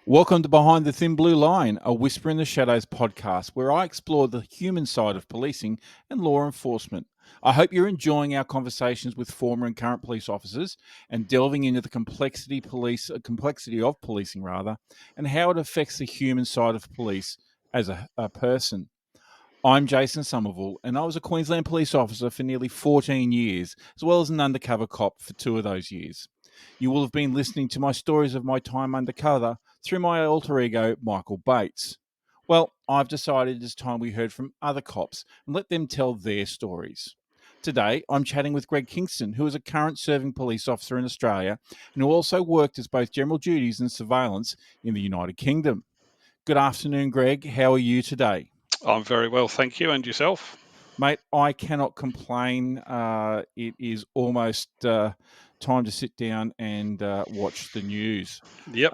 Welcome to Behind the Thin Blue Line, a Whisper in the Shadows podcast where I explore the human side of policing and law enforcement. I hope you're enjoying our conversations with former and current police officers and delving into the complexity of policing and how it affects the human side of police as a person. I'm Jason Somerville, and I was a Queensland police officer for nearly 14 years, as well as an undercover cop for 2 of those years. You will have been listening to my stories of my time undercover through my alter ego, Michael Bates. Well, I've decided it's time we heard from other cops and let them tell their stories. Today, I'm chatting with Greg Kingston, who is a current serving police officer in Australia and who also worked as both general duties and surveillance in the United Kingdom. Good afternoon, Greg. How are you today? I'm very well, thank you. And yourself? Mate, I cannot complain. It is almost time to sit down and watch the news. Yep.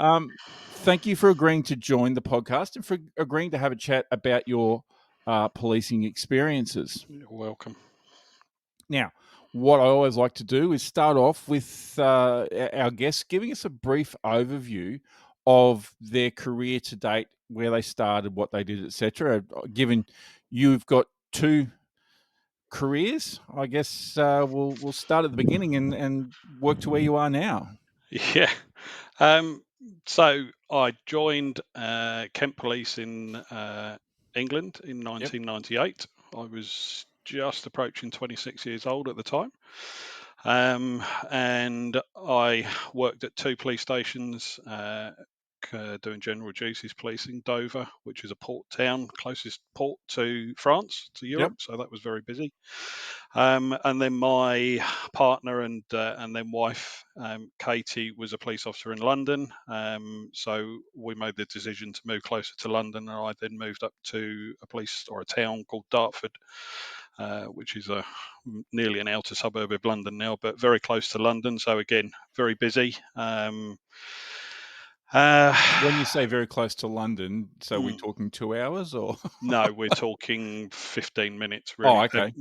Thank you for agreeing to join the podcast and for agreeing to have a chat about your policing experiences. You're welcome. Now, what I always like to do is start off with our guests giving us a brief overview of their career to date, where they started, what they did, etc. Given you've got two careers, I guess we'll start at the beginning and work to where you are now. Yeah. So I joined Kent Police in England in Yep. 1998. I was just approaching 26 years old at the time. And I worked at two police stations doing general duties policing Dover, which is a port town, closest port to France, to Yep. Europe. So that was very busy. And then my partner and then wife, Katie, was a police officer in London. So we made the decision to move closer to London, and I then moved up to a police or a town called Dartford, which is nearly an outer suburb of London now, but very close to London. So again, very busy. When you say very close to London, so we're mm, talking 2 hours or? no, we're talking 15 minutes, Oh, really. okay.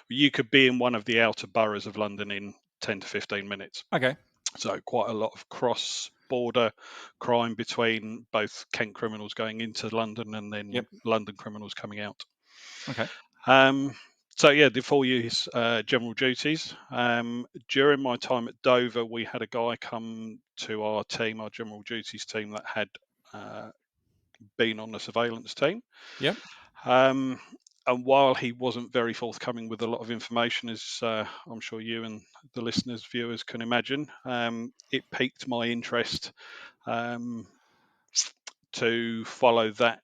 You could be in one of the outer boroughs of London in 10 to 15 minutes. Okay. So quite a lot of cross-border crime between both Kent criminals going into London and then Yep. London criminals coming out. Okay. Um, so yeah, the 4 years general duties. During my time at Dover, we had a guy come to our team, our general duties team, that had uh, been on the surveillance team. Yep. Um, and while he wasn't very forthcoming with a lot of information, as I'm sure you and the listeners, viewers can imagine, it piqued my interest um, to follow that,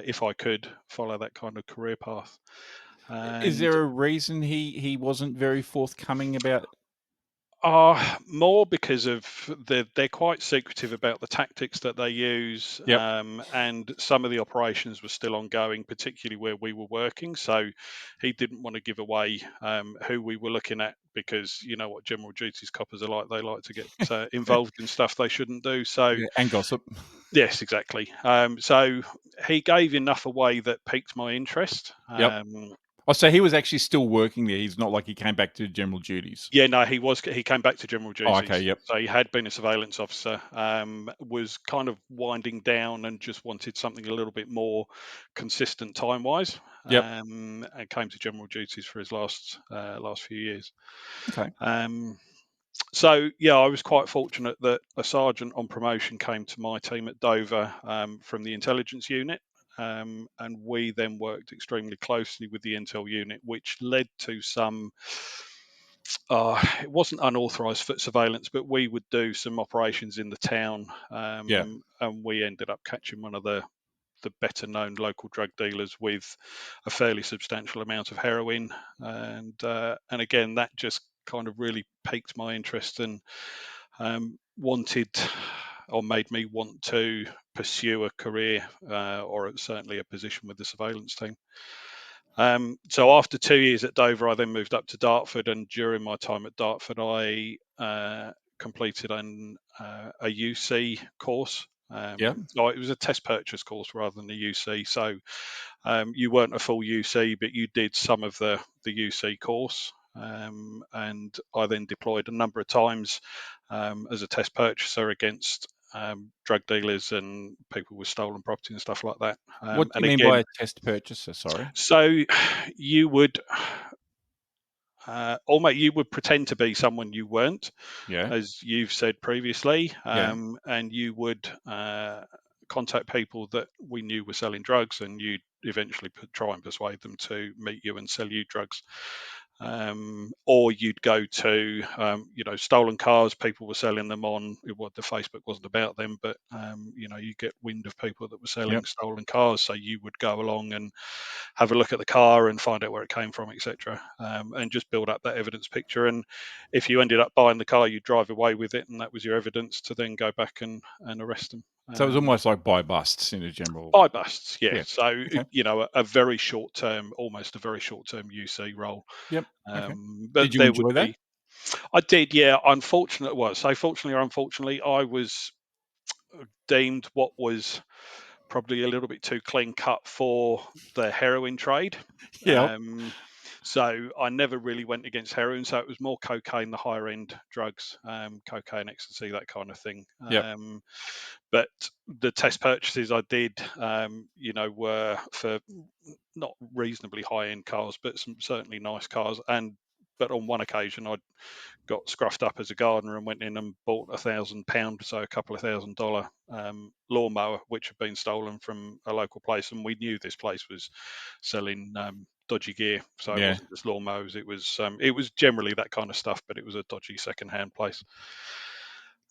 if I could, follow that kind of career path. Is And there a reason he wasn't very forthcoming about? More because of they're quite secretive about the tactics that they use, Yep. and some of the operations were still ongoing, particularly where we were working. So he didn't want to give away who we were looking at, because you know what general duties coppers are like; they like to get involved in stuff they shouldn't do. So Yeah, and gossip. yes, exactly. So he gave enough away that piqued my interest. Yep. Oh, so he was actually still working there. He's not like he came back to general duties. Yeah, no, he came back to general Oh, okay. duties. Yep. So he had been a surveillance officer, was kind of winding down and just wanted something a little bit more consistent time-wise, Yep. and came to general duties for his last few years. Okay. Um, so yeah, I was quite fortunate that a sergeant on promotion came to my team at Dover from the intelligence unit. And we then worked extremely closely with the intel unit, which led to some it wasn't unauthorized foot surveillance, but we would do some operations in the town, Yeah. and we ended up catching one of the better known local drug dealers with a fairly substantial amount of heroin, and again that just kind of really piqued my interest and wanted or made me want to pursue a career, or certainly a position with the surveillance team. So after 2 years at Dover, I then moved up to Dartford, and during my time at Dartford, I completed a UC course. Yep. No, it was a test purchase course rather than a UC. So you weren't a full UC, but you did some of the UC course. And I then deployed a number of times as a test purchaser against drug dealers and people with stolen property and stuff like that. What do And you mean by again, a test purchaser? Sorry. so you would almost you would pretend to be someone you weren't, Yeah. as you've said previously, Yeah. and you would contact people that we knew were selling drugs, and you'd eventually try and persuade them to meet you and sell you drugs. Or you'd go to, stolen cars. People were selling them on what the Facebook wasn't about them, but you get wind of people that were selling Yep. stolen cars, so you would go along and have a look at the car and find out where it came from, etc., and just build up that evidence picture. And if you ended up buying the car, you'd drive away with it, and that was your evidence to then go back and arrest them. So it was almost like buy busts in a general. Buy busts, yeah. Yeah. So Okay. a very short term, almost a very short term UC role. Yep. Okay. But Did you there would enjoy that? be. I did, yeah. Unfortunately, well, so fortunately or unfortunately, I was deemed what was probably a little bit too clean cut for the heroin trade. Yep. Um, so I never really went against heroin. So it was more cocaine, the higher end drugs, cocaine, ecstasy, that kind of thing. Yep. But the test purchases I did, were for not reasonably high end cars, but some certainly nice cars. But on one occasion, I got scruffed up as a gardener and went in and bought £1,000, so a couple of $1,000 lawnmower, which had been stolen from a local place. And we knew this place was selling dodgy gear, so it Yeah. wasn't just lawnmowers. It was generally that kind of stuff, but it was a dodgy second-hand place.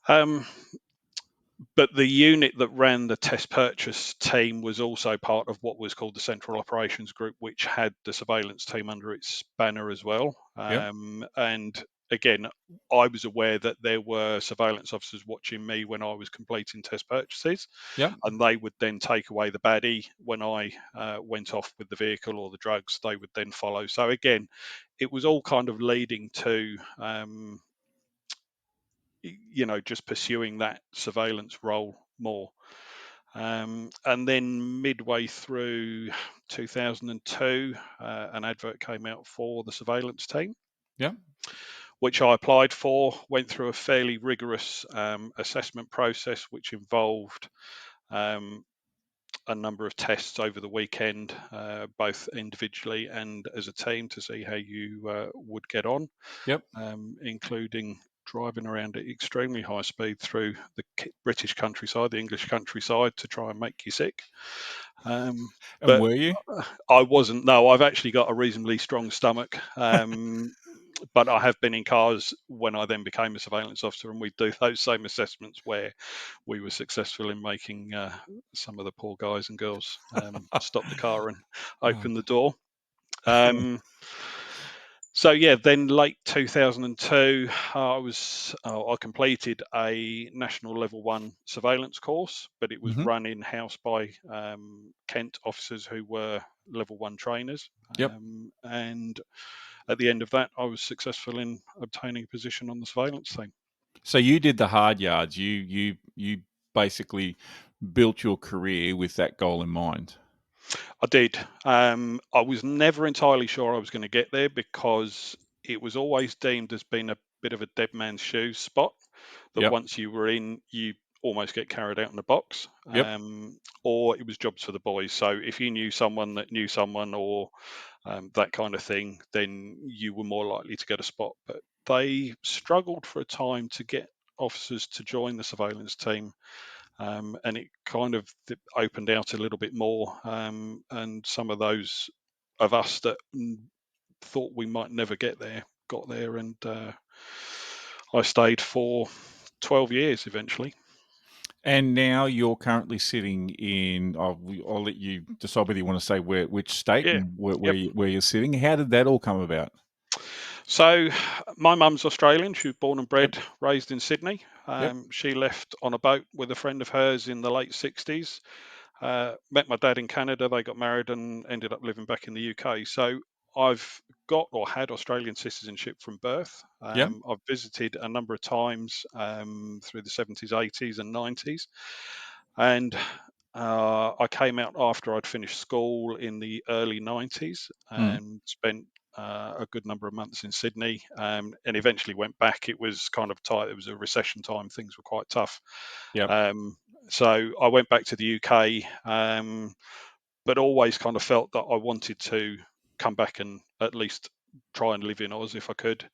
Um, but the unit that ran the test purchase team was also part of what was called the Central Operations Group, which had the surveillance team under its banner as well. Yep. And again, I was aware that there were surveillance officers watching me when I was completing test purchases, Yep. and they would then take away the baddie when I went off with the vehicle or the drugs. They would then follow. So again, it was all kind of leading to just pursuing that surveillance role more. And then midway through 2002, an advert came out for the surveillance team, Yep. which I applied for, went through a fairly rigorous assessment process, which involved um, a number of tests over the weekend, both individually and as a team, to see how you would get on, Yep. including driving around at extremely high speed through the British countryside, the English countryside, to try and make you sick. Um, And but were you? I wasn't. No, I've actually got a reasonably strong stomach. But I have been in cars when I then became a surveillance officer, and we do those same assessments where we were successful in making some of the poor guys and girls stop the car and Oh. open the door. So yeah, then late 2002, I completed a national level 1 surveillance course, but it was Hmm. run in house by Kent officers who were level 1 trainers. Yep. And at the end of that, I was successful in obtaining a position on the surveillance team. So you did the hard yards. You basically built your career with that goal in mind. I did. I was never entirely sure I was going to get there, because it was always deemed as being a bit of a dead man's shoes spot, that Yep. once you were in, you almost get carried out in a box, Yep. or it was jobs for the boys. So if you knew someone that knew someone, or that kind of thing, then you were more likely to get a spot. But they struggled for a time to get officers to join the surveillance team, and it kind of opened out a little bit more. And some of those of us that thought we might never get there got there, and I stayed for 12 years eventually. And now you're currently sitting in. I'll let you decide whether you want to say which state Yeah. and where Yep. where you're sitting. How did that all come about? So my mum's Australian. She was born and Yep. bred, raised in Sydney. Yep. She left on a boat with a friend of hers in the late 60s. Met my dad in Canada. They got married and ended up living back in the UK. So I've got or had Australian citizenship from birth. Yep. I've visited a number of times through the 70s, 80s, and 90s. And I came out after I'd finished school in the early 90s Mm. and spent a good number of months in Sydney, and eventually went back. It was kind of tight. It was a recession time. Things were quite tough. Yep. So I went back to the UK, but always kind of felt that I wanted to come back and at least try and live in Oz if I could.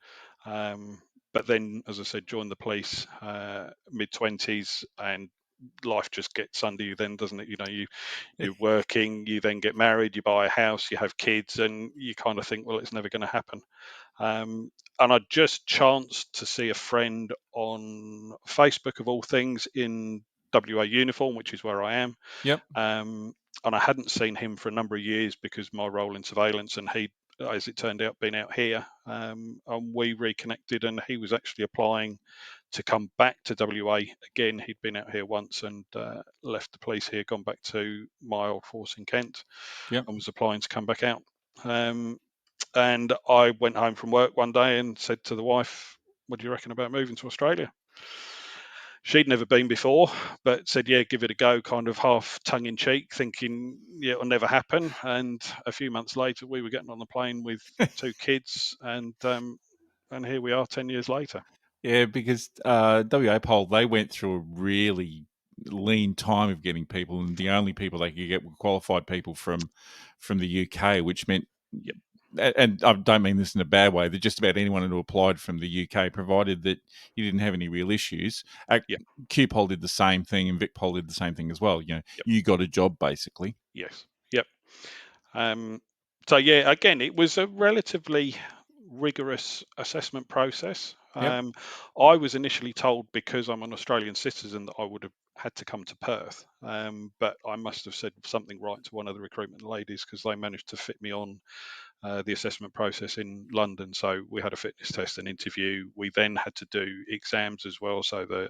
Um, but then, as I said, joined the police, mid 20s, and life just gets under you then, doesn't it? You're working, you then get married, you buy a house, you have kids, and you kind of think, well, it's never going to happen. And I just chanced to see a friend on Facebook, of all things, in WA uniform, which is where I am. Yep. Um, and I hadn't seen him for a number of years because my role in surveillance, and he, as it turned out, been out here. And we reconnected, and he was actually applying to come back to WA again. He'd been out here once and left the police here, gone back to my old force in Kent, Yep. and was applying to come back out. And I went home from work one day and said to the wife, "What do you reckon about moving to Australia?" She'd never been before, but said, "Yeah, give it a go," kind of half tongue in cheek, thinking, "Yeah, it'll never happen." And a few months later, we were getting on the plane with two kids, and here we are, 10 years later. Yeah, because WA Pol, they went through a really lean time of getting people, and the only people they could get were qualified people from the UK, which meant, Yep, and I don't mean this in a bad way, that just about anyone who applied from the UK, provided that you didn't have any real issues. yep, QPOL did the same thing, and VicPol did the same thing as well. yep, You got a job basically. yes, yep. Um, so yeah, again, it was a relatively rigorous assessment process. Yep. I was initially told, because I'm an Australian citizen, that I would have had to come to Perth, but I must have said something right to one of the recruitment ladies, because they managed to fit me on the assessment process in London. So we had a fitness test and interview. We then had to do exams as well, so the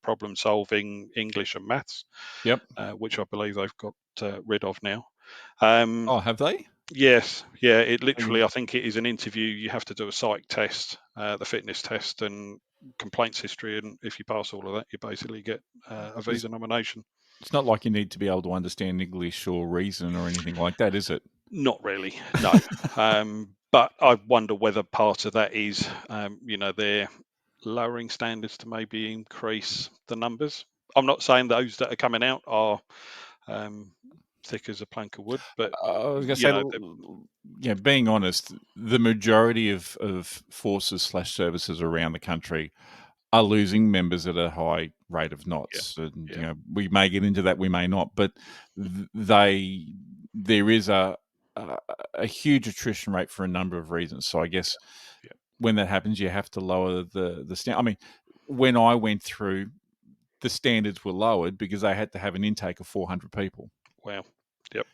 problem solving, English and maths, Yep. which I believe they've got rid of now. Um, Oh, have they? Yes, yeah. It Oh, literally, I think it is an interview. You have to do a psych test, the fitness test, and complaints history, and if you pass all of that, you basically get a It's, visa nomination. it's not like you need to be able to understand English or reason or anything like that, is it? Not really, no. But I wonder whether part of that is, they're lowering standards to maybe increase the numbers. I'm not saying those that are coming out are um, thick as a plank of wood, but I was going to you say, know, yeah, being honest, the majority of forces slash services around the country are losing members at a high rate of yeah, knots, and yeah, we may get into that, we may not, but there is a, a huge attrition rate for a number of reasons. So I guess yeah. when that happens, you have to lower the standard. I mean, when I went through, the standards were lowered because they had to have an intake of 400 people. Wow. Yep.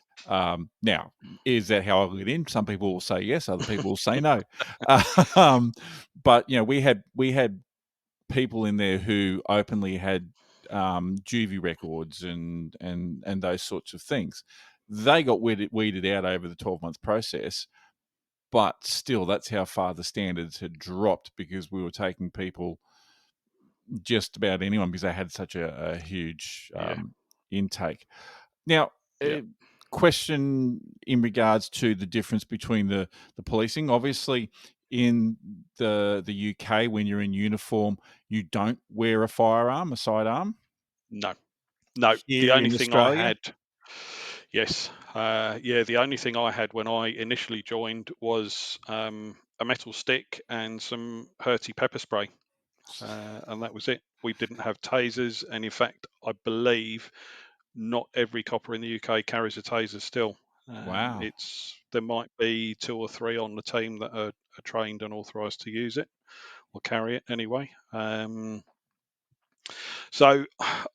Now, is that how I get in? Some people will say yes, other people will say no. Um, but we had people in there who openly had juvie records and those sorts of things. They got weeded out over the 12-month process, but still, that's how far the standards had dropped, because we were taking people, just about anyone, because they had such a huge Yeah. intake. Now, Yep. question in regards to the difference between the policing. Obviously, in the UK, when you're in uniform, you don't wear a firearm, a sidearm. No. No. The Here only in thing I Australia, had, yes, yeah, the only thing I had when I initially joined was a metal stick and some Herty pepper spray, and that was it. We didn't have tasers, and in fact, I believe not every copper in the UK carries a taser still. wow. It's There might be two or three on the team that are trained and authorised to use it or carry it anyway. So,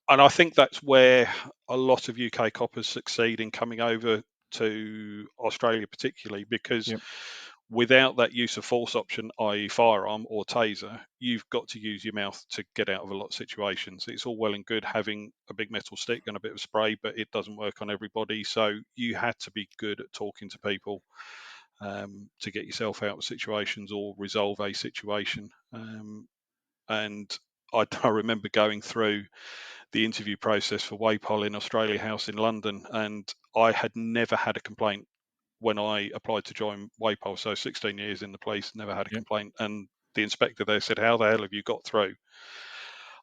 and I think that's where a lot of UK coppers succeed in coming over to Australia, particularly because Yep. without that use of force option, i.e., firearm or taser, you've got to use your mouth to get out of a lot of situations. It's all well and good having a big metal stick and a bit of spray, but it doesn't work on everybody. So you had to be good at talking to people to get yourself out of situations or resolve a situation. And I remember going through the interview process for WAPOL in Australia House in London, and I had never had a complaint when I applied to join WAPOL. So 16 years in the police, never had a Yeah. complaint. And the inspector there said, "How the hell have you got through?"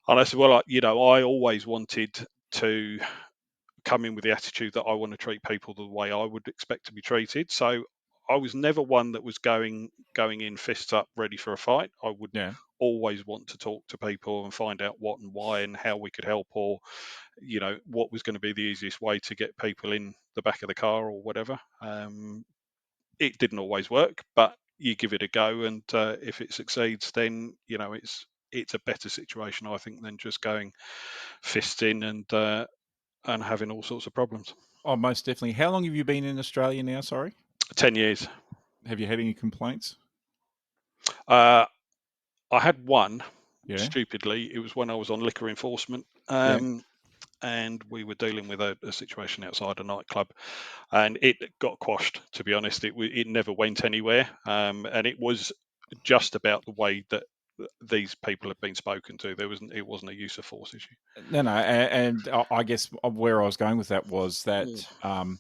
And I said, "Well, I always wanted to come in with the attitude that I want to treat people the way I would expect to be treated. So I was never one that was going in fists up, ready for a fight. I would Yeah. always want to talk to people and find out what and why and how we could help, or what was going to be the easiest way to get people in the back of the car or whatever. It didn't always work, but you give it a go, and if it succeeds, then it's a better situation, I think, than just going fist in and having all sorts of problems. Oh, most definitely. How long have you been in Australia now? Sorry. 10 years. Have you had any complaints? Uh, I had one. Yeah. Stupidly, it was when I was on liquor enforcement, Yeah. and we were dealing with a situation outside a nightclub, and it got quashed. To be honest, it never went anywhere, and it was just about the way that these people have been spoken to. It wasn't a use of force issue. No, no. And I guess where I was going with that was Mm. that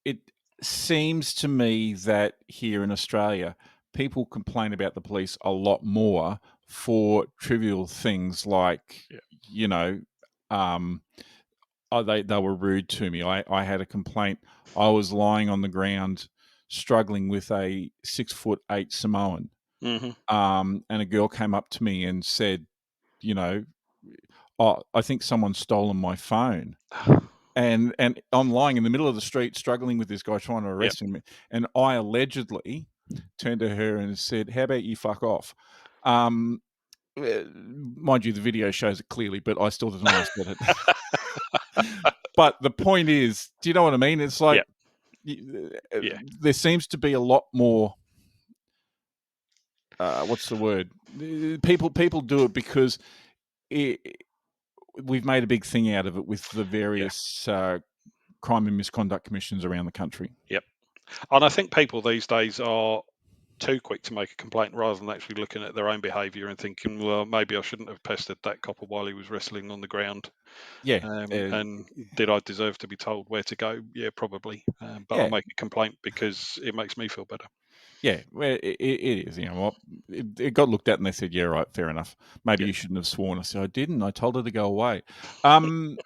it seems to me that here in Australia, people complain about the police a lot more for trivial things like, Yeah. you know, um, oh, they were rude to me. I had a complaint. I was lying on the ground struggling with a 6'8" Samoan. Hmm. And a girl came up to me and said, you know, "Oh, I think someone's stolen my phone." And I'm lying in the middle of the street struggling with this guy trying to Yep. arrest him, and I allegedly turned to her and said, "How about you fuck off?" Um, mind you, the video shows it clearly, but I still deny I said it. But the point is, do you know what I mean? It's like Yep. Yeah. there seems to be a lot more. What's the word? People do it because it, we've made a big thing out of it with the Yeah. various crime and misconduct commissions around the country. Yep. And I think people these days are too quick to make a complaint rather than actually looking at their own behaviour and thinking, well, maybe I shouldn't have pestered that copper while he was wrestling on the ground. Yeah, And did I deserve to be told where to go? Yeah, probably. But I'll yeah, make a complaint because it makes me feel better. yeah. Well, it is. You know what? It got looked at and they said, "Yeah, right, fair enough. Maybe Yeah. you shouldn't have sworn." I said, "I didn't. I told her to go away." Um,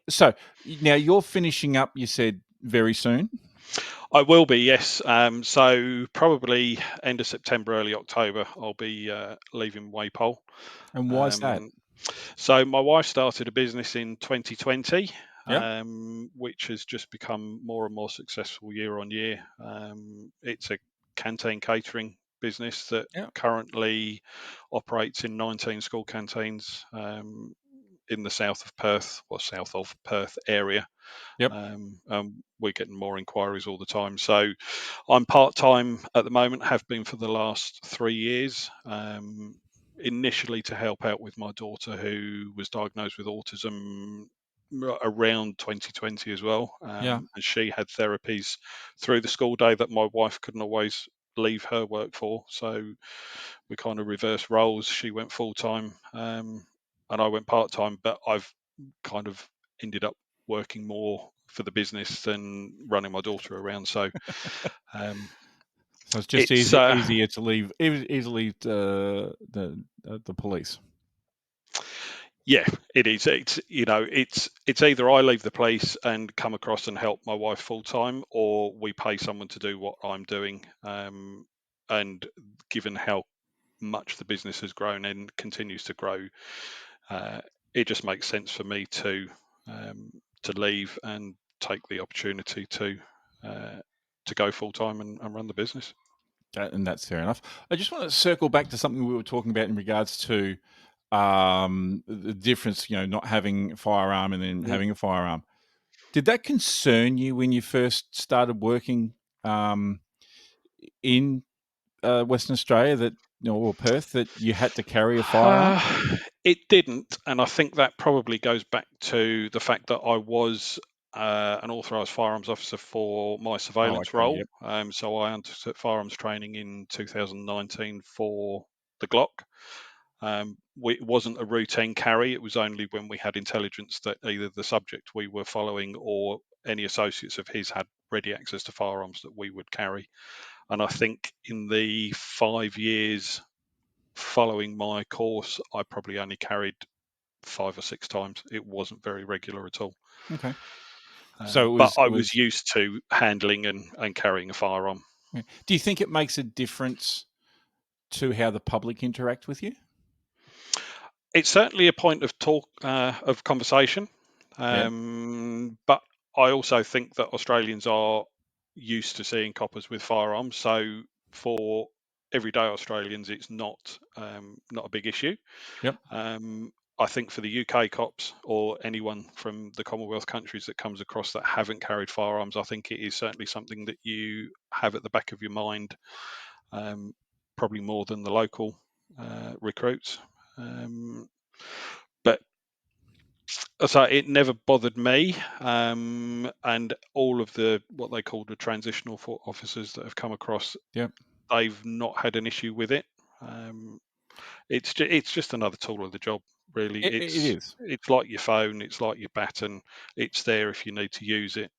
so now you're finishing up. You said very soon, I will be, yes. So probably end of September, early October, I'll be leaving Waypole. and why is that? Um, So my wife started a business in 2020, Yeah, which has just become more and more successful year on year. It's a canteen catering business that yeah, currently operates in 19 school canteens in the south of Perth area. yep, We're getting more inquiries all the time. So I'm part time at the moment, have been for the last 3 years. Initially to help out with my daughter who was diagnosed with autism around 2020 as well. yeah. And she had therapies through the school day that my wife couldn't always leave her work for. So we kind of reversed roles. She went full time, and I went part time, but I've kind of ended up working more for the business than running my daughter around. So um, So it's just it's easier to leave easily the police. yeah, it is. It's either I leave the place and come across and help my wife full time, or we pay someone to do what I'm doing. And given how much the business has grown and continues to grow, uh, it just makes sense for me to leave and take the opportunity uh, to go full time and run the business. And that's fair enough. I just want to circle back to something we were talking about in regards to the difference, not having a firearm and then Mm. having a firearm. Did that concern you when you first started working um, in Western Australia or Perth, that you had to carry a firearm? It didn't, and I think that probably goes back to the fact that I was an authorised firearms officer for my Oh, surveillance okay, role. yep, So I undertook firearms training in 2019 for the Glock. It wasn't a routine carry. It was only when we had intelligence that either the subject we were following or any associates of his had ready access to firearms that we would carry. And I think in the 5 years following my course, I probably only carried 5 or 6 times. It wasn't very regular at all. Okay. So But I it was was. used to handling and carrying a firearm. Yeah. Do you think it makes a difference to how the public interact with you? It's certainly a point of talk of conversation, Yeah. but I also think that Australians are used to seeing coppers with firearms. So for everyday Australians, it's not a big issue. Yep. Um, I think for the UK cops or anyone from the Commonwealth countries that comes across that haven't carried firearms, I think it is certainly something that you have at the back of your mind, um, probably more than the local recruits. Um, but so it never bothered me, and all of the what they call the transitional officers that have come across, Yep. they've not had an issue with it. Um, it's just another tool of the job, really. It is. It's like your phone, it's like your baton. It's there if you need to use it.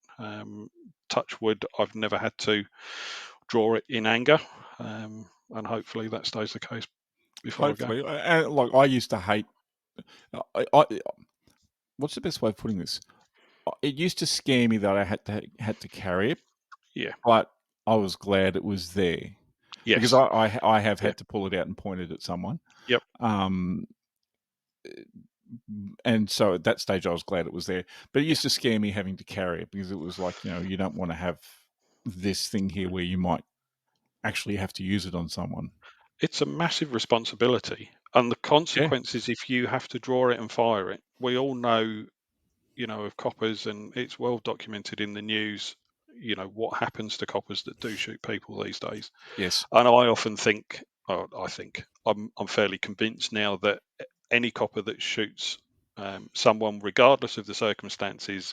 Touch wood, I've never had to draw it in anger, and hopefully that stays the case before I go. Hopefully, like I used to hate. I what's the best way of putting this? It used to scare me that I had to carry it, Yeah. but I was glad it was there because Yes. I have Yeah. had to pull it out and point it at someone. Yep. Um, and so at that stage, I was glad it was there. But it Yeah. used to scare me having to carry it because it was like, you don't want to have this thing here where you might actually have to use it on someone. It's a massive responsibility, and the Yeah. consequences if you have to draw it and fire it. We all know, of coppers, and it's well documented in the news, what happens to coppers that do shoot people these days. Yes. And I often think, I'm fairly convinced now that any copper that shoots someone, regardless of the circumstances,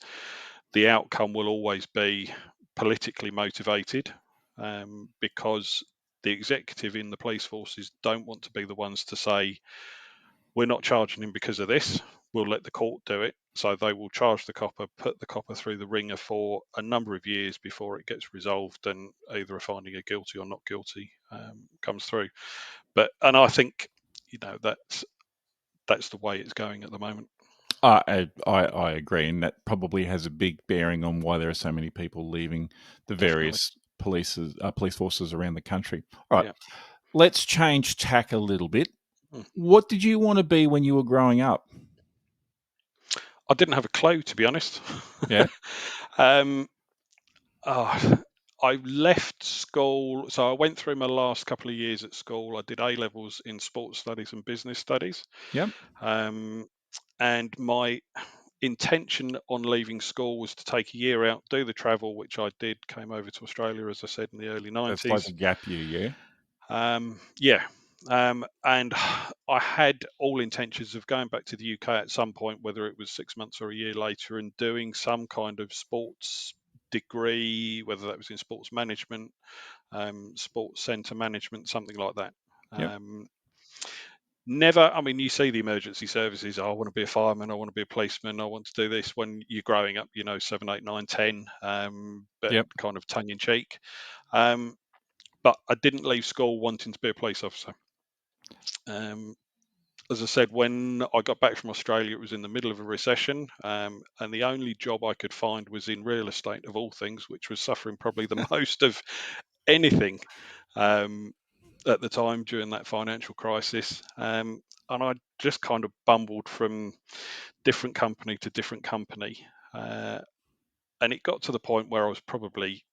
the outcome will always be politically motivated, because the executive in the police forces don't want to be the ones to say, we're not charging him because of this. We'll let the court do it. So they will charge the copper, put the copper through the ringer for a number of years before it gets resolved and either a finding of guilty or not guilty comes through. And I think, that's the way it's going at the moment. I agree, and that probably has a big bearing on why there are so many people leaving the Definitely. various police forces around the country. All right, Yeah. let's change tack a little bit. Mm. What did you want to be when you were growing up? I didn't have a clue, to be honest. Yeah. um, oh, I left school. So I went through my last couple of years at school. I did A levels in sports studies and business studies. Yep. Um, and my intention on leaving school was to take a year out, do the travel, which I did, came over to Australia, as I said, in the early That's like a 90s. gap year, yeah. Yeah. And I had all intentions of going back to the UK at some point, whether it was 6 months or a year later, and doing some kind of sports degree, whether that was in sports management, sports centre management, something like that. Yep. Um, Never, I mean, you see the emergency services. "Oh, I want to be a fireman. I want to be a policeman. I want to do this," when you're growing up, 7, 8, 9, 10, but Yep. kind of tongue in cheek. Um, but I didn't leave school wanting to be a police officer. Um, as I said, when I got back from Australia, it was in the middle of a recession, and the only job I could find was in real estate, of all things, which was suffering probably the most of anything um, at the time during that financial crisis. And I just kind of bumbled from different company to different company. Uh, and it got to the point where I was probably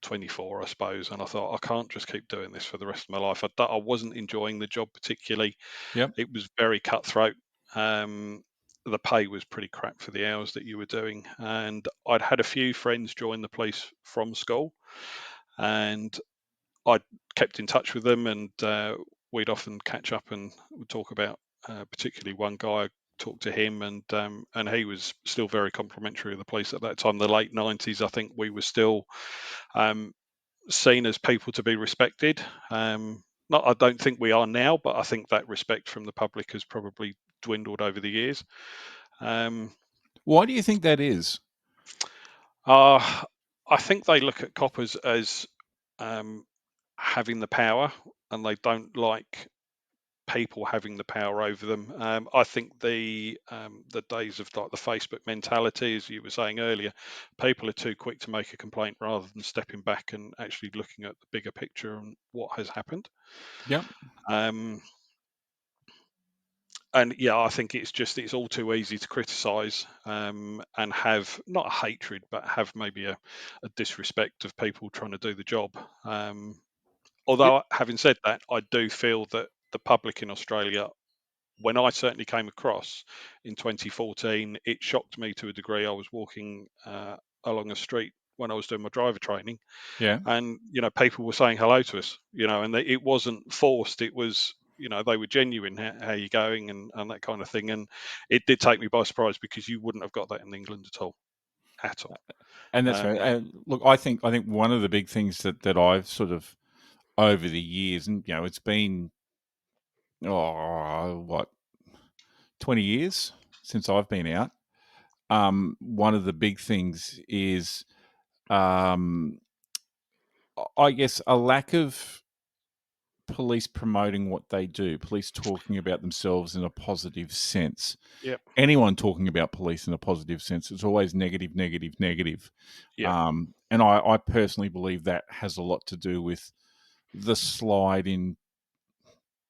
24, I suppose, and I thought, I can't just keep doing this for the rest of my life. I wasn't enjoying the job particularly. Yep. It was very cutthroat. The pay was pretty crap for the hours that you were doing, and I'd had a few friends join the police from school, and I kept in touch with them, and we'd often catch up and would talk about, particularly one guy. I talked to him, and he was still very complimentary of the police at that time. The late 90s, I think we were still um, seen as people to be respected. Not, I don't think we are now, but I think that respect from the public has probably dwindled over the years. Um, Why do you think that is? uh, I think they look at coppers as um, having the power, and they don't like people having the power over them. I think the days of like the Facebook mentality, as you were saying earlier, people are too quick to make a complaint rather than stepping back and actually looking at the bigger picture and what has happened. Yep. Um, and yeah, I think it's all too easy to criticise and have not a hatred, but have maybe a disrespect of people trying to do the job. Um, Yep. although having said that, I do feel that the public in Australia, when I certainly came across in 2014, it shocked me to a degree. I was walking along a street when I was doing my driver training, Yeah. and people were saying hello to us, and it wasn't forced. It was, they were genuine. How you going, and that kind of thing. And it did take me by surprise because you wouldn't have got that in England at all, at all. And that's right. Um, And look, I think one of the big things that I've sort of over the years, and it's been what 20 years since I've been out. One of the big things is, um, I guess, a lack of police promoting what they do, police talking about themselves in a positive sense. yep, Anyone talking about police in a positive sense, it's always negative, negative, negative. yep, And I personally believe that has a lot to do with the slide in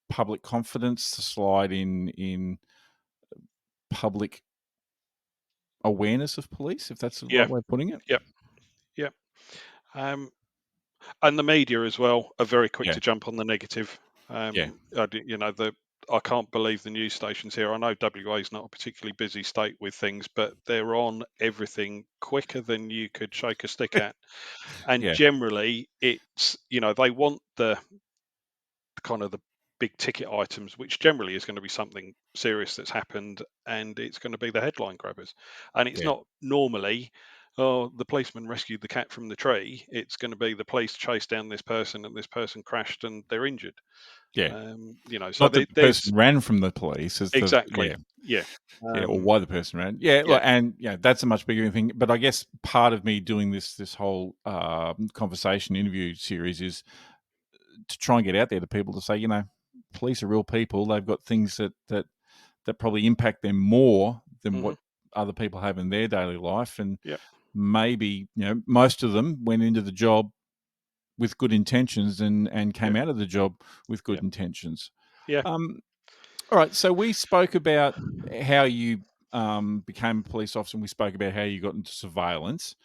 public confidence, the slide in public awareness of police, if that's the yeah, right way of putting it. yep, yep. Um, and the media as well are very quick Yeah, to jump on the negative. yeah, I can't believe the news stations here. I know WA is not a particularly busy state with things, but they're on everything quicker than you could shake a stick at. And yeah, generally, it's they want the kind of the big ticket items, which generally is going to be something serious that's happened, and it's going to be the headline grabbers. And it's yeah, not normally, oh, the policeman rescued the cat from the tree. It's going to be the police chased down this person, and this person crashed and they're injured. yeah. So Not that the there's person ran from the police, it's the exactly, yeah, yeah, yeah, or um, why the person ran. Yeah, yeah, look, and that's a much bigger thing. But I guess part of me doing this whole conversation interview series is to try and get out there to people to say, police are real people. They've got things that probably impact them more than hmm what other people have in their daily life, and yeah, maybe most of them went into the job with good intentions and yeah, came out of the job with yeah, good intentions. yeah. Um, all right, so we spoke about how you became a police officer, and we spoke about how you got into surveillance.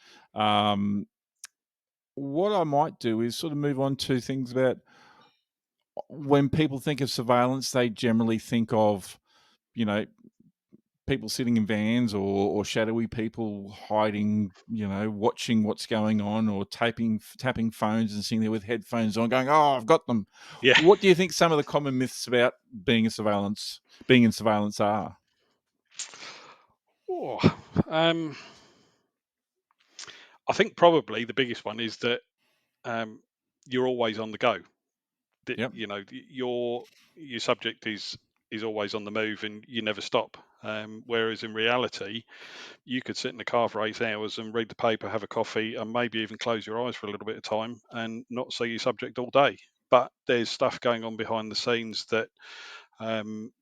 What I might do is sort of move on to things about when people think of surveillance, they generally think of, you know, people sitting in vans or shadowy people hiding, watching what's going on, or tapping phones and sitting there with headphones on going, "Oh, I've got them." Yeah. What do you think some of the common myths about being in surveillance are? Oh, um, I think probably the biggest one is that um, you're always on the go. Yep. Your subject is always on the move and you never stop. Whereas in reality, you could sit in the car for 8 hours and read the paper, have a coffee, and maybe even close your eyes for a little bit of time and not see your subject all day. But there's stuff going on behind the scenes that um,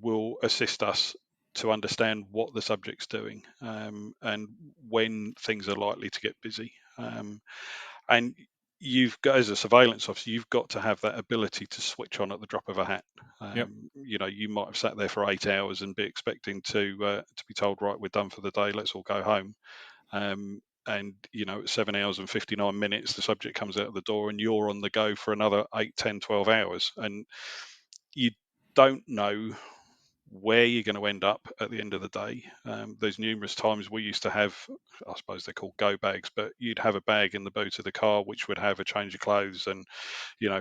will assist us to understand what the subject's doing and when things are likely to get busy. And you've got, as a surveillance officer, you've got to have that ability to switch on at the drop of a hat. Yep. You might have sat there for 8 hours and be expecting to be told, right, we're done for the day, let's all go home. And at 7 hours and 59 minutes, the subject comes out of the door and you're on the go for another 8, 10, 12 hours. And you don't know where you're going to end up at the end of the day. There's numerous times we used to have, I suppose they're called go bags, but you'd have a bag in the boot of the car which would have a change of clothes and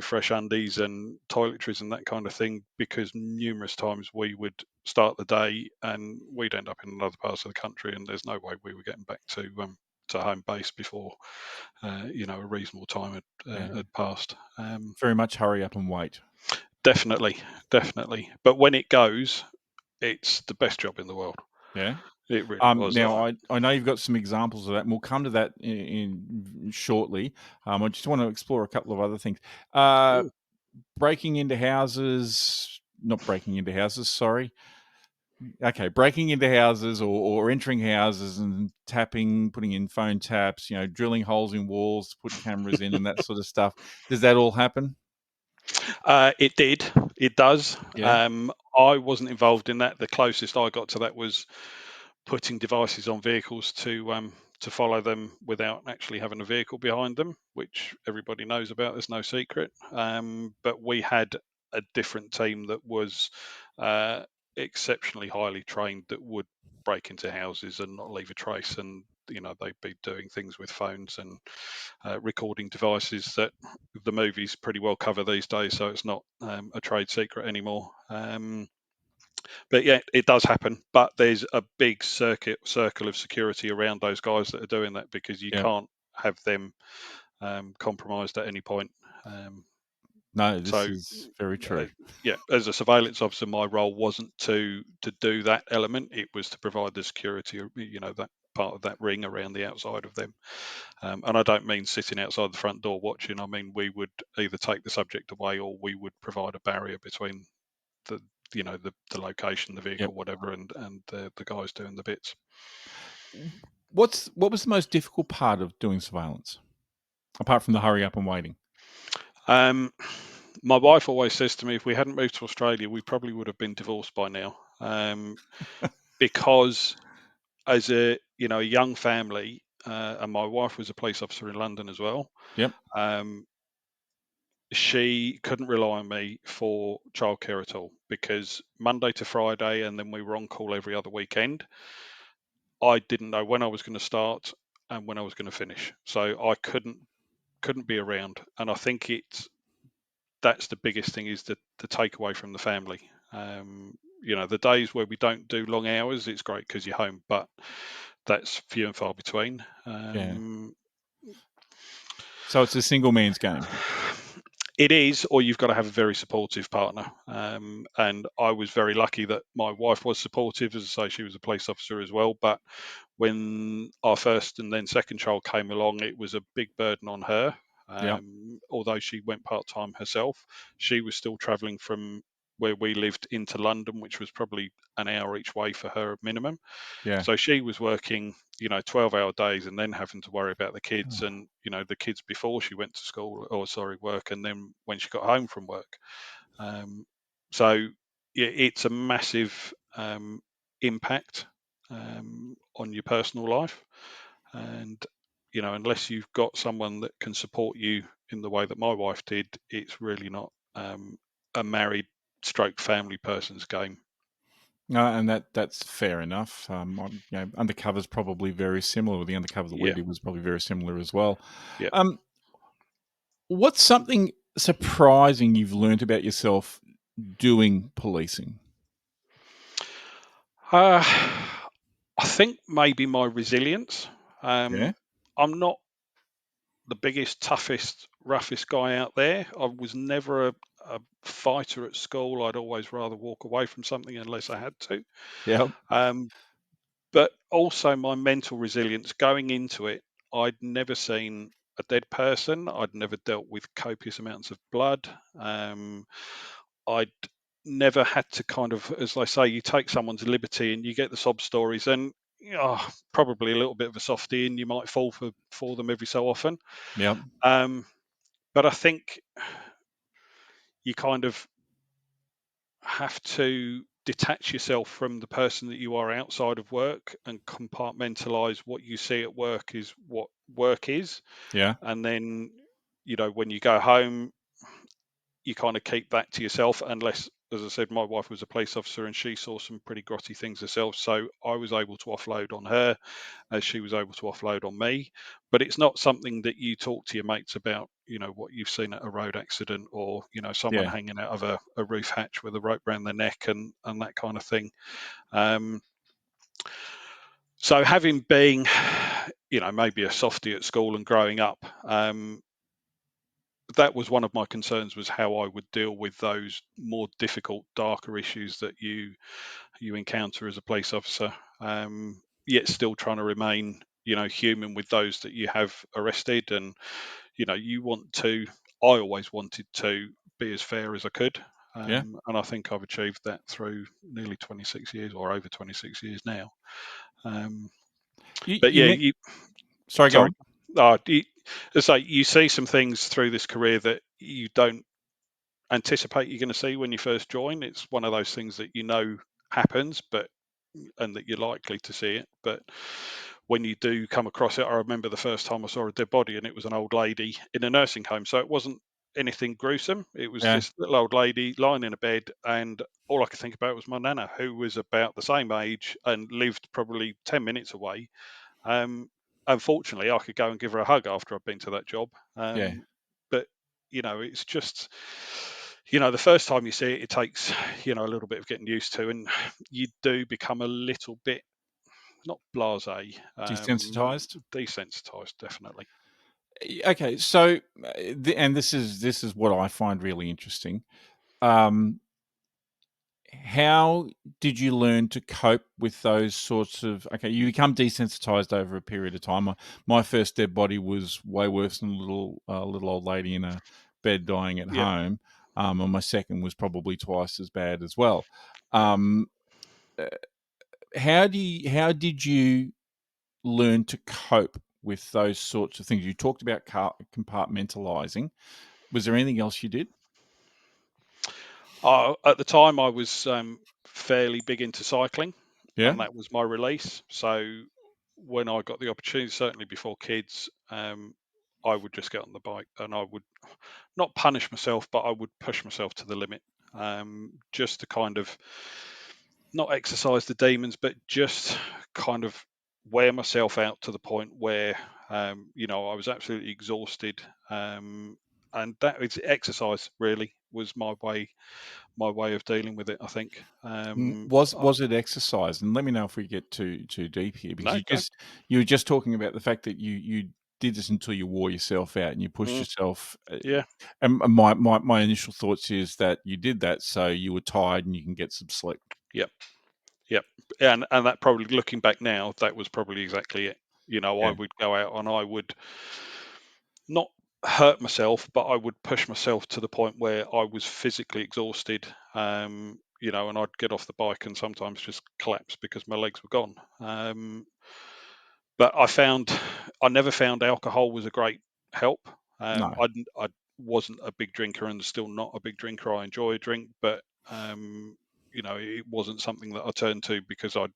fresh undies and toiletries and that kind of thing. Because numerous times we would start the day and we'd end up in another part of the country, and there's no way we were getting back to to home base before a reasonable time Yeah. had passed. Very much hurry up and wait. Definitely, definitely. But when it goes, it's the best job in the world. Yeah. It really was. Now, I know you've got some examples of that, and we'll come to that in shortly. I just want to explore a couple of other things. Cool. Breaking into houses, not breaking into houses, sorry. Okay, breaking into houses or entering houses and tapping, putting in phone taps, drilling holes in walls to put cameras in and that sort of stuff. Does that all happen? It did. It does. Yeah. I wasn't involved in that. The closest I got to that was putting devices on vehicles to follow them without actually having a vehicle behind them, which everybody knows about. There's no secret. But we had a different team that was uh, exceptionally highly trained that would break into houses and not leave a trace. And they'd be doing things with phones and recording devices that the movies pretty well cover these days. So it's not a trade secret anymore. But yeah, it does happen. But there's a big circle of security around those guys that are doing that, because you Yeah. can't have them compromised at any point. Um, No, this so is very uh, true. yeah, as a surveillance officer, my role wasn't to do that element. It was to provide the security, that part of that ring around the outside of them. And I don't mean sitting outside the front door watching. I mean, we would either take the subject away, or we would provide a barrier between the the location, the Yep. vehicle, whatever, and the guys doing the bits. What was the most difficult part of doing surveillance, apart from the hurry up and waiting? Um, my wife always says to me, if we hadn't moved to Australia, we probably would have been divorced by now, because as a young family, and my wife was a police officer in London as well. Yep. Um, she couldn't rely on me for childcare at all, because Monday to Friday, and then we were on call every other weekend. I didn't know when I was going to start and when I was going to finish, so I couldn't be around. And I think that's the biggest thing, is the takeaway from the family. The days where we don't do long hours, it's great because you're home, but that's few and far between. Yeah. So it's a single man's game. It is, or you've got to have a very supportive partner. And I was very lucky that my wife was supportive. As I say, she was a police officer as well. But when our first and then second child came along, it was a big burden on her. Yep. Although she went part time herself, she was still travelling from where we lived into London, which was probably an hour each way for her minimum. Yeah. So she was working, 12-hour days, and then having to worry about the kids, Oh, and, the kids before she went to school, or sorry, work, and then when she got home from work. Um, so yeah, it's a massive impact on your personal life. And, unless you've got someone that can support you in the way that my wife did, it's really not a married stroke family person's game. no, and that's fair enough. Undercover's probably very similar. The undercover that we Yeah. did was probably very similar as well. Yeah. Um, what's something surprising you've learnt about yourself doing policing? Uh, I think maybe my resilience. Yeah. I'm not the biggest, toughest, roughest guy out there. I was never a fighter at school. I'd always rather walk away from something unless I had to. Yep. Um, but also my mental resilience going into it. I'd never seen a dead person. I'd never dealt with copious amounts of blood. I'd never had to kind of, as they say, you take someone's liberty and you get the sob stories, and probably a little bit of a softie, and you might fall for them every so often. Yep. Um, but I think you kind of have to detach yourself from the person that you are outside of work, and compartmentalize what you see at work is what work is. Yeah. And then, when you go home, you kind of keep that to yourself, unless, as I said, my wife was a police officer and she saw some pretty grotty things herself. So I was able to offload on her, as she was able to offload on me. But it's not something that you talk to your mates about, what you've seen at a road accident, or, someone Yeah. hanging out of a roof hatch with a rope around their neck, and that kind of thing. Um, so having been maybe a softie at school and growing up, that was one of my concerns, was how I would deal with those more difficult, darker issues that you encounter as a police officer. Yet still trying to remain, human with those that you have arrested, and you want to. I always wanted to be as fair as I could, Yeah. and I think I've achieved that through nearly 26 years, or over 26 years now. Um, You, but you yeah, meant, sorry, go sorry. on. It's like you see some things through this career that you don't anticipate you're going to see when you first join. It's one of those things that happens, but and that you're likely to see it. But when you do come across it, I remember the first time I saw a dead body, and it was an old lady in a nursing home. So it wasn't anything gruesome. It was Yeah. this little old lady lying in a bed, and all I could think about was my nana, who was about the same age and lived probably 10 minutes away. Um, Unfortunately, I could go and give her a hug after I'd been to that job. Yeah. But it's just, the first time you see it, it takes, a little bit of getting used to, and you do become a little bit, not blasé, Desensitized. desensitized, definitely. Okay, so and this is what I find really interesting. Um, how did you learn to cope with those sorts of? Okay, you become desensitized over a period of time. My first dead body was way worse than a little old lady in a bed dying at Yep. home, and my second was probably twice as bad as well. Um, uh, how did you learn to cope with those sorts of things? You talked about compartmentalizing. Was there anything else you did? At the time, I was fairly big into cycling, Yeah, and that was my release. So when I got the opportunity, certainly before kids, I would just get on the bike, and I would not punish myself, but I would push myself to the limit, just to kind of not exercise the demons, but just kind of wear myself out to the point where, I was absolutely exhausted. And that is exercise, really was my way of dealing with it, I think. was it exercise? And let me know if we get too deep here, because No, go. you were just talking about the fact that you did this until you wore yourself out and you pushed Mm, yourself. yeah, And my initial thoughts is that you did that so you were tired and you can get some sleep. yep, yep. And that, probably looking back now, that was probably exactly it. I Yeah, would go out and I would not hurt myself, but I would push myself to the point where I was physically exhausted. And I'd get off the bike and sometimes just collapse because my legs were gone. But I never found alcohol was a great help. no, I wasn't a big drinker, and still not a big drinker. I enjoy a drink, but it wasn't something that I turned to because I'd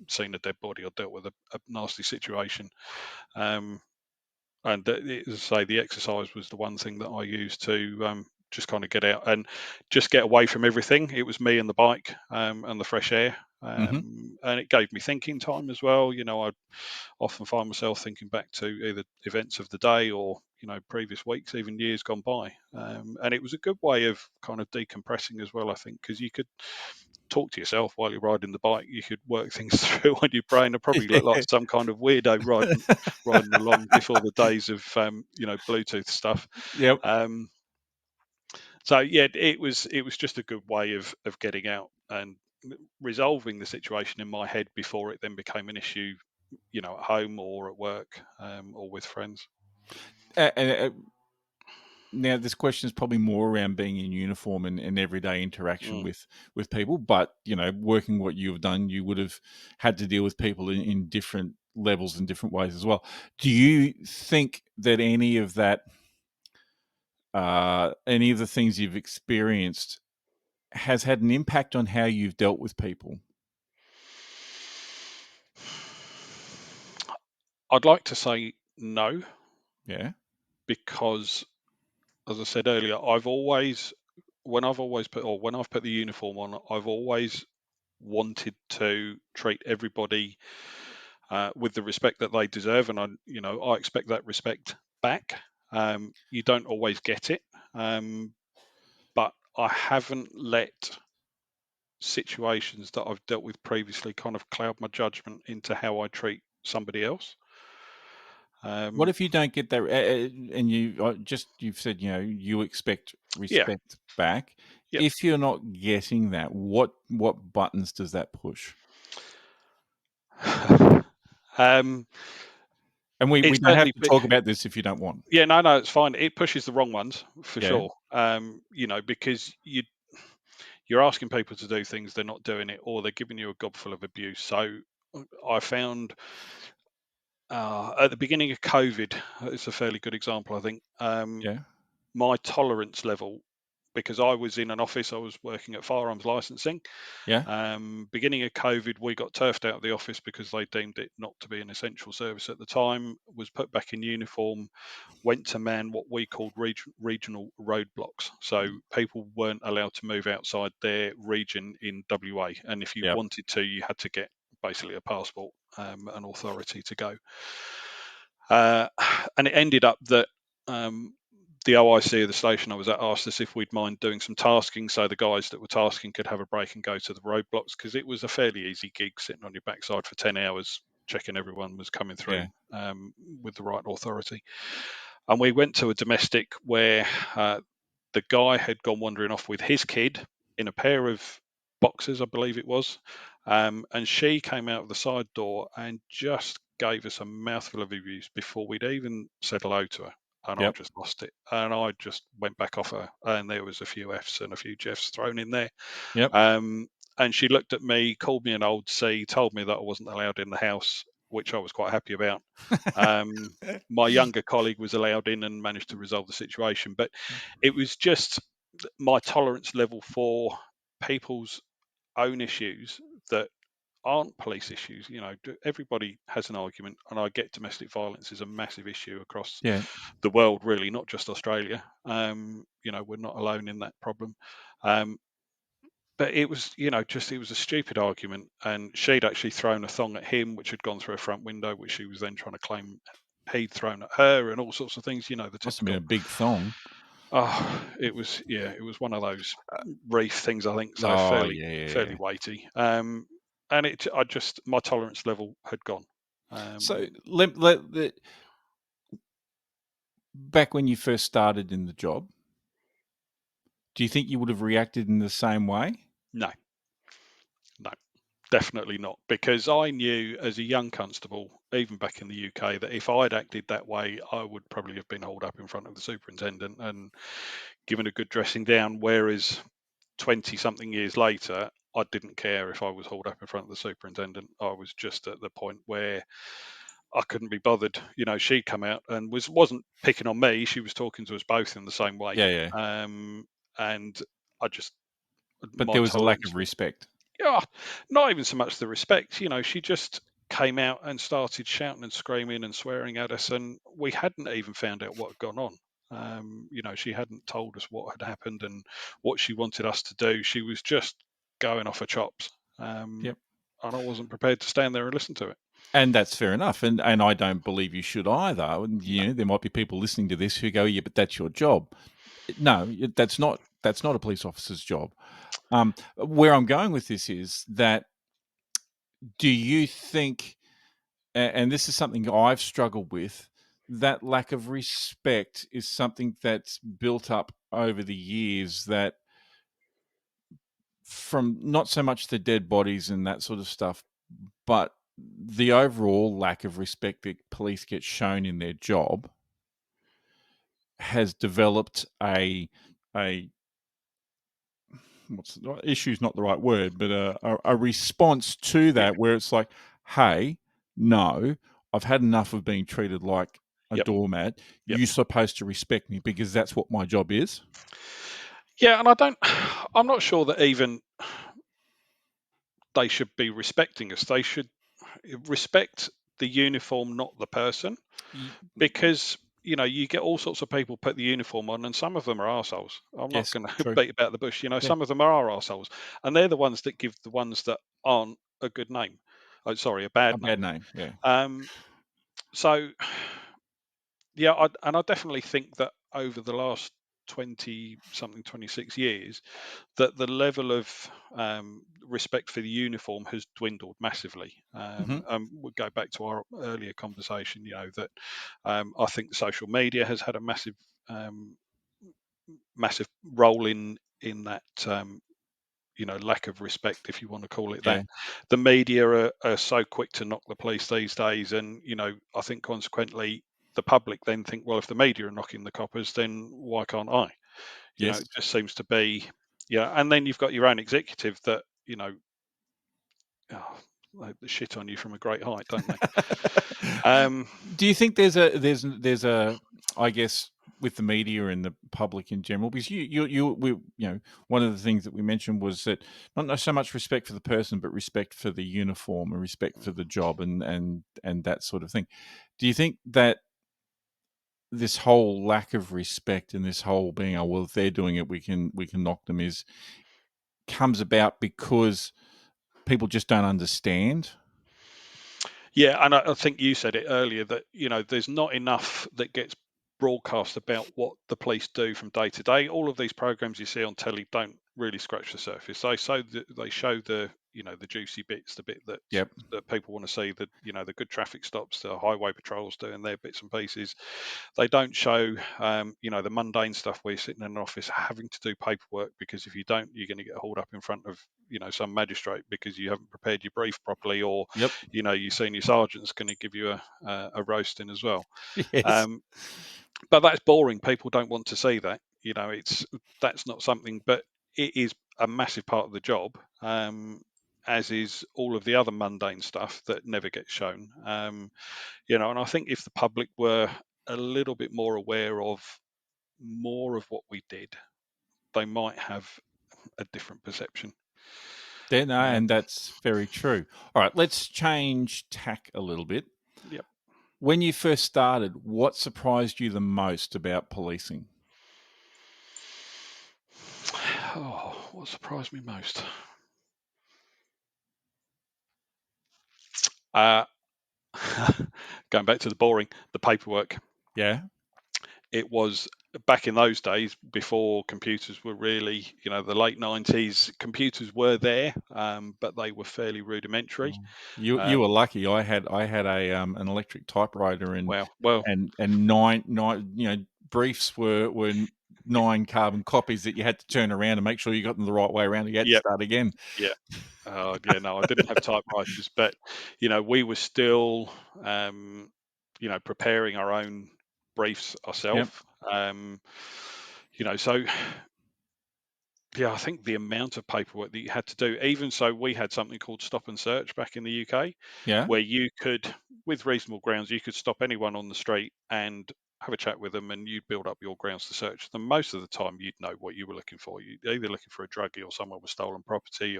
seen a dead body or dealt with a nasty situation. Um, and as I say, the exercise was the one thing that I used to just kind of get out and just get away from everything. It was me and the bike, and the fresh air. hmm And it gave me thinking time as well. I often find myself thinking back to either events of the day or previous weeks, even years gone by. And it was a good way of kind of decompressing as well, I think, because you could talk to yourself while you're riding the bike. You could work things through on your brain. I probably look like some kind of weirdo riding along before the days of Bluetooth stuff. Yep. Um, so yeah, it was just a good way of getting out and resolving the situation in my head before it then became an issue, at home or at work, or with friends. And now this question is probably more around being in uniform and everyday interaction Mm. with people, but working what you've done, you would have had to deal with people in different levels and different ways as well. Do you think that any of the things you've experienced has had an impact on how you've dealt with people? I'd like to say no, Yeah. because, as I said earlier, when I've put the uniform on, I've always wanted to treat everybody with the respect that they deserve, and I expect that respect back. You don't always get it, but I haven't let situations that I've dealt with previously kind of cloud my judgment into how I treat somebody else. What Um, if you don't get that, and you've said, you expect yeah, respect back. yeah. If you're not getting that, what buttons does that push? um, And we it don't have certainly, to talk about this if you don't want. yeah, no, no, it's fine. It pushes the wrong ones for Yeah, sure. Because you're asking people to do things they're not doing it, or they're giving you a gobful of abuse. So I found at the beginning of COVID, it's a fairly good example, I think. yeah, My tolerance level, because I was in an office, I was working at firearms licensing. yeah, Beginning of COVID, we got turfed out of the office because they deemed it not to be an essential service at the time. Was put back in uniform, went to man what we called regional roadblocks. So people weren't allowed to move outside their region in WA, and if you yep, wanted to, you had to get basically a passport and authority to go. Uh, and it ended up that the OIC of the station I was at asked us if we'd mind doing some tasking, so the guys that were tasking could have a break and go to the roadblocks, because it was a fairly easy gig sitting on your backside for 10 hours checking everyone was coming through yeah, with the right authority. And we went to a domestic where the guy had gone wandering off with his kid in a pair of boxes, I believe it was. And she came out of the side door and just gave us a mouthful of abuse before we'd even said hello to her. And I yep, just lost it. And I just went back off her. And there was a few Fs and a few Jeffs thrown in there. yep. Um, and she looked at me, called me an old C, told me that I wasn't allowed in the house, which I was quite happy about. Um, my younger colleague was allowed in and managed to resolve the situation. But it was just my tolerance level for people's own issues that aren't police issues. Everybody has an argument, and I get domestic violence is a massive issue across Yeah. the world, really, not just Australia. We're not alone in that problem. Um, but it was, just it was a stupid argument, and she'd actually thrown a thong at him, which had gone through a front window, which she was then trying to claim he'd thrown at her, and all sorts of things. The Must have been a typical. big thong. Oh, it was one of those reef things, I think, so Oh, fairly yeah, yeah, fairly yeah. weighty. And I just my tolerance level had gone. So Um, back when you first started in the job, do you think you would have reacted in the same way? no, no, definitely not, because I knew as a young constable, even back in the UK, that if I'd acted that way, I would probably have been hauled up in front of the superintendent and given a good dressing down. Whereas 20 something years later, I didn't care if I was hauled up in front of the superintendent. I was just at the point where I couldn't be bothered. She'd come out and wasn't picking on me. She was talking to us both in the same way. Yeah, yeah. And I just But my there was a lack tolerance. of respect. Yeah, not even so much the respect. She just came out and started shouting and screaming and swearing at us, and we hadn't even found out what had gone on. She hadn't told us what had happened and what she wanted us to do. She was just going off her chops, Yep. and I wasn't prepared to stand there and listen to it. And that's fair enough. And I don't believe you should either. And, No. there might be people listening to this who go, yeah, but that's your job. No, that's not a police officer's job. Where I'm going with this is that, do you think, and this is something I've struggled with, that lack of respect is something that's built up over the years, that from not so much the dead bodies and that sort of stuff, but the overall lack of respect that police get shown in their job has developed a issue is not the right word, but a response to Yeah. that, where it's like, hey, no, I've had enough of being treated like a Yep. doormat. Yep. You're supposed to respect me because that's what my job is. Yeah, and I'm not sure that even they should be respecting us. They should respect the uniform, not the person, Y- because you get all sorts of people put the uniform on, and some of them are arseholes. I'm not yes, going to true. beat about the bush. Yeah, Some of them are arseholes, and they're the ones that give the ones that aren't a good name. Oh, sorry, a a bad bad name. name. Yeah, Um, so yeah, I definitely think that over the last 20 something 26 years, that the level of respect for the uniform has dwindled massively. Hmm. We'll go back to our earlier conversation, that I think social media has had a um, massive role in that, lack of respect, if you want to call it Yeah. that. The media are so quick to knock the police these days, and I think consequently the public then think, well, if the media are knocking the coppers, then why can't I? Yes. It just seems to be, and then you've got your own executive that, oh, they shit on you from a great height, don't they? Um, Do you think there's a I guess with the media and the public in general, because one of the things that we mentioned was that not so much respect for the person, but respect for the uniform and respect for the job and that sort of thing. Do you think that this whole lack of respect and this whole being, oh well, if they're doing it, we can knock them, is comes about because people just don't understand? Yeah, and I think you said it earlier that there's not enough that gets broadcast about what the police do from day to day. All of these programs you see on telly don't really scratch the surface. They show the the juicy bits, the bit Yep. that people want to see, the the good traffic stops, the highway patrols doing their bits and pieces. They don't show the mundane stuff where you're sitting in an office having to do paperwork, because if you don't, you're going to get hauled up in front of some magistrate because you haven't prepared your brief properly, or Yep. your senior sergeant's going to give you a roasting as well. Yes. Um, but that's boring. People don't want to see that. That's not something, but it is a massive part of the job. As is all of the other mundane stuff that never gets shown. And I think if the public were a little bit more aware of more of what we did, they might have a different perception. Yeah, no, and Um, that's very true. All right, let's change tack a little bit. yep. When you first started, what surprised you the most about policing? Oh, what surprised me most? Uh, Going back to the boring, the paperwork. Yeah, It was back in those days before computers were really, the late 90s. Computers were there, but they were fairly rudimentary. oh, you were Um, lucky. I had an electric typewriter, and well, and and nine briefs were 9 carbon copies that you had to turn around and make sure you got them the right way around. You had to yeah, start again. yeah. Yeah, no, I didn't have typewriters, but we were still, preparing our own briefs ourselves. Yep, Um, so yeah, I think the amount of paperwork that you had to do, even so, we had something called stop and search back in the UK, yeah, where you could, with reasonable grounds, you could stop anyone on the street and have a chat with them, and you'd build up your grounds to search them. Most of the time, you'd know what you were looking for. You're either looking for a druggie or someone with stolen property,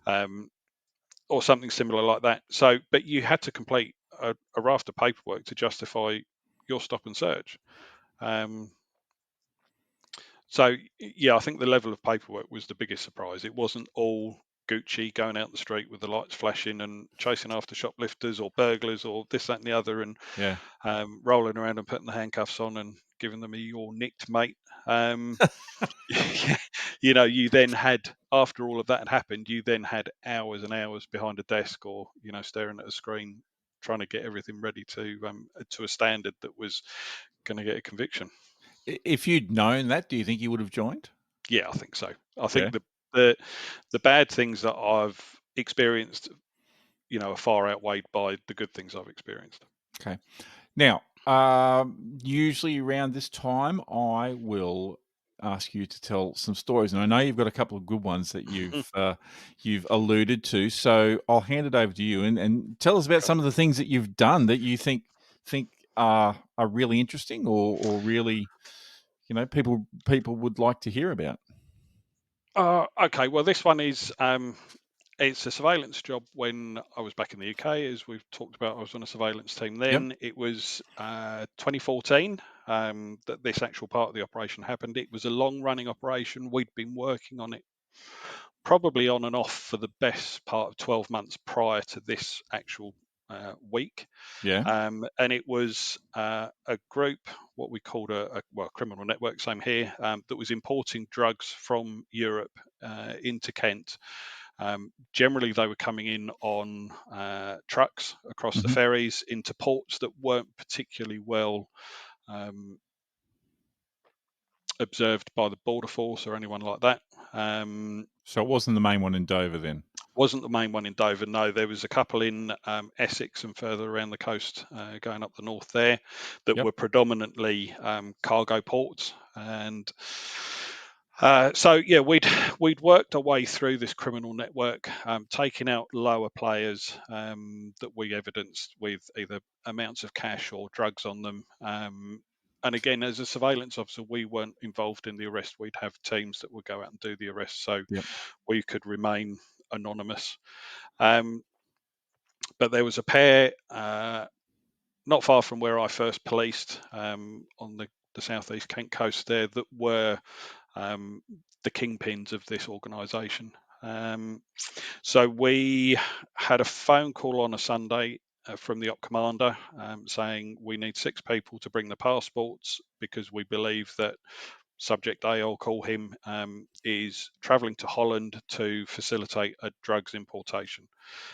um, or something similar like that. So, but you had to complete a raft of paperwork to justify your stop and search. Um, yeah, I think the level of paperwork was the biggest surprise. It wasn't all Gucci going out the street with the lights flashing and chasing after shoplifters or burglars or this, that, and the other, and yeah. rolling around and putting the handcuffs on and giving them "you're nicked, mate." Um, you then had, after all of that had happened, you then had hours and hours behind a desk, or staring at a screen, trying to get everything ready to a standard that was going to get a conviction. If you'd known that, do you think you would have joined? Yeah, I think so. I Yeah. think the the bad things that I've experienced, are far outweighed by the good things I've experienced. Okay. Now, usually around this time, I will ask you to tell some stories, and I know you've got a couple of good ones that you've alluded to. So I'll hand it over to you, and tell us about Cool. some of the things that you've done that you think are really interesting, or really people would like to hear about. Okay, well, this one is it's a surveillance job. When I was back in the UK, as we've talked about, I was on a surveillance team Yep. then. It was 2014 that this actual part of the operation happened. It was a long running operation. We'd been working on it probably on and off for the best part of 12 months prior to this actual week. Yeah. And it was a group, what we called a criminal network, same here, that was importing drugs from Europe into Kent. Generally, they were coming in on trucks across the Hmm. ferries into ports that weren't particularly well um, observed by the border force or anyone like that. So it wasn't the main one in Dover then? Wasn't the main one in Dover, no. There was a couple in Essex and further around the coast, going up the north there, that Yep. were predominantly cargo ports. And yeah, we'd worked our way through this criminal network, taking out lower players that we evidenced with either amounts of cash or drugs on them. And again, as a surveillance officer, we weren't involved in the arrest. We'd have teams that would go out and do the arrest, so Yep. we could remain anonymous. Um, but there was a pair not far from where I first policed, on the southeast Kent coast there, that were the kingpins of this organisation. So we had a phone call on a Sunday from the op commander, saying we need 6 people to bring the passports because we believe that subject A, I'll call him, is travelling to Holland to facilitate a drugs importation.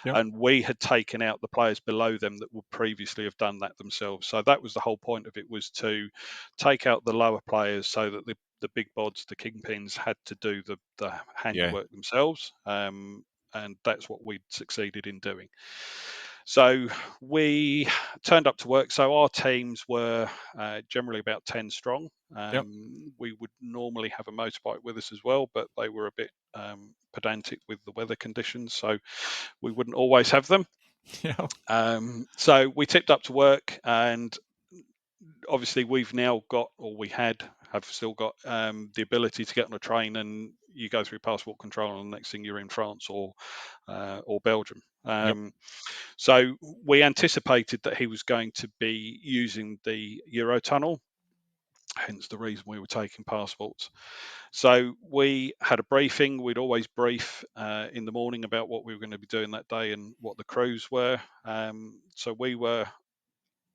Yep. And we had taken out the players below them that would previously have done that themselves. So that was the whole point of it, was to take out the lower players so that the big bods, the kingpins, had to do the Yeah. handiwork themselves. And that's what we'd succeeded in doing. So we turned up to work. So our teams were generally about 10 strong. Yep. We would normally have a motorbike with us as well, but they were a bit pedantic with the weather conditions, so we wouldn't always have them. Yeah. So we tipped up to work, and obviously we've now got, or we have still got, the ability to get on a train and you go through passport control, and the next thing you're in France or Belgium. Yep. So we anticipated that he was going to be using the Eurotunnel, hence the reason we were taking passports. So we had a briefing. We'd always brief in the morning about what we were going to be doing that day and what the crews were. So we were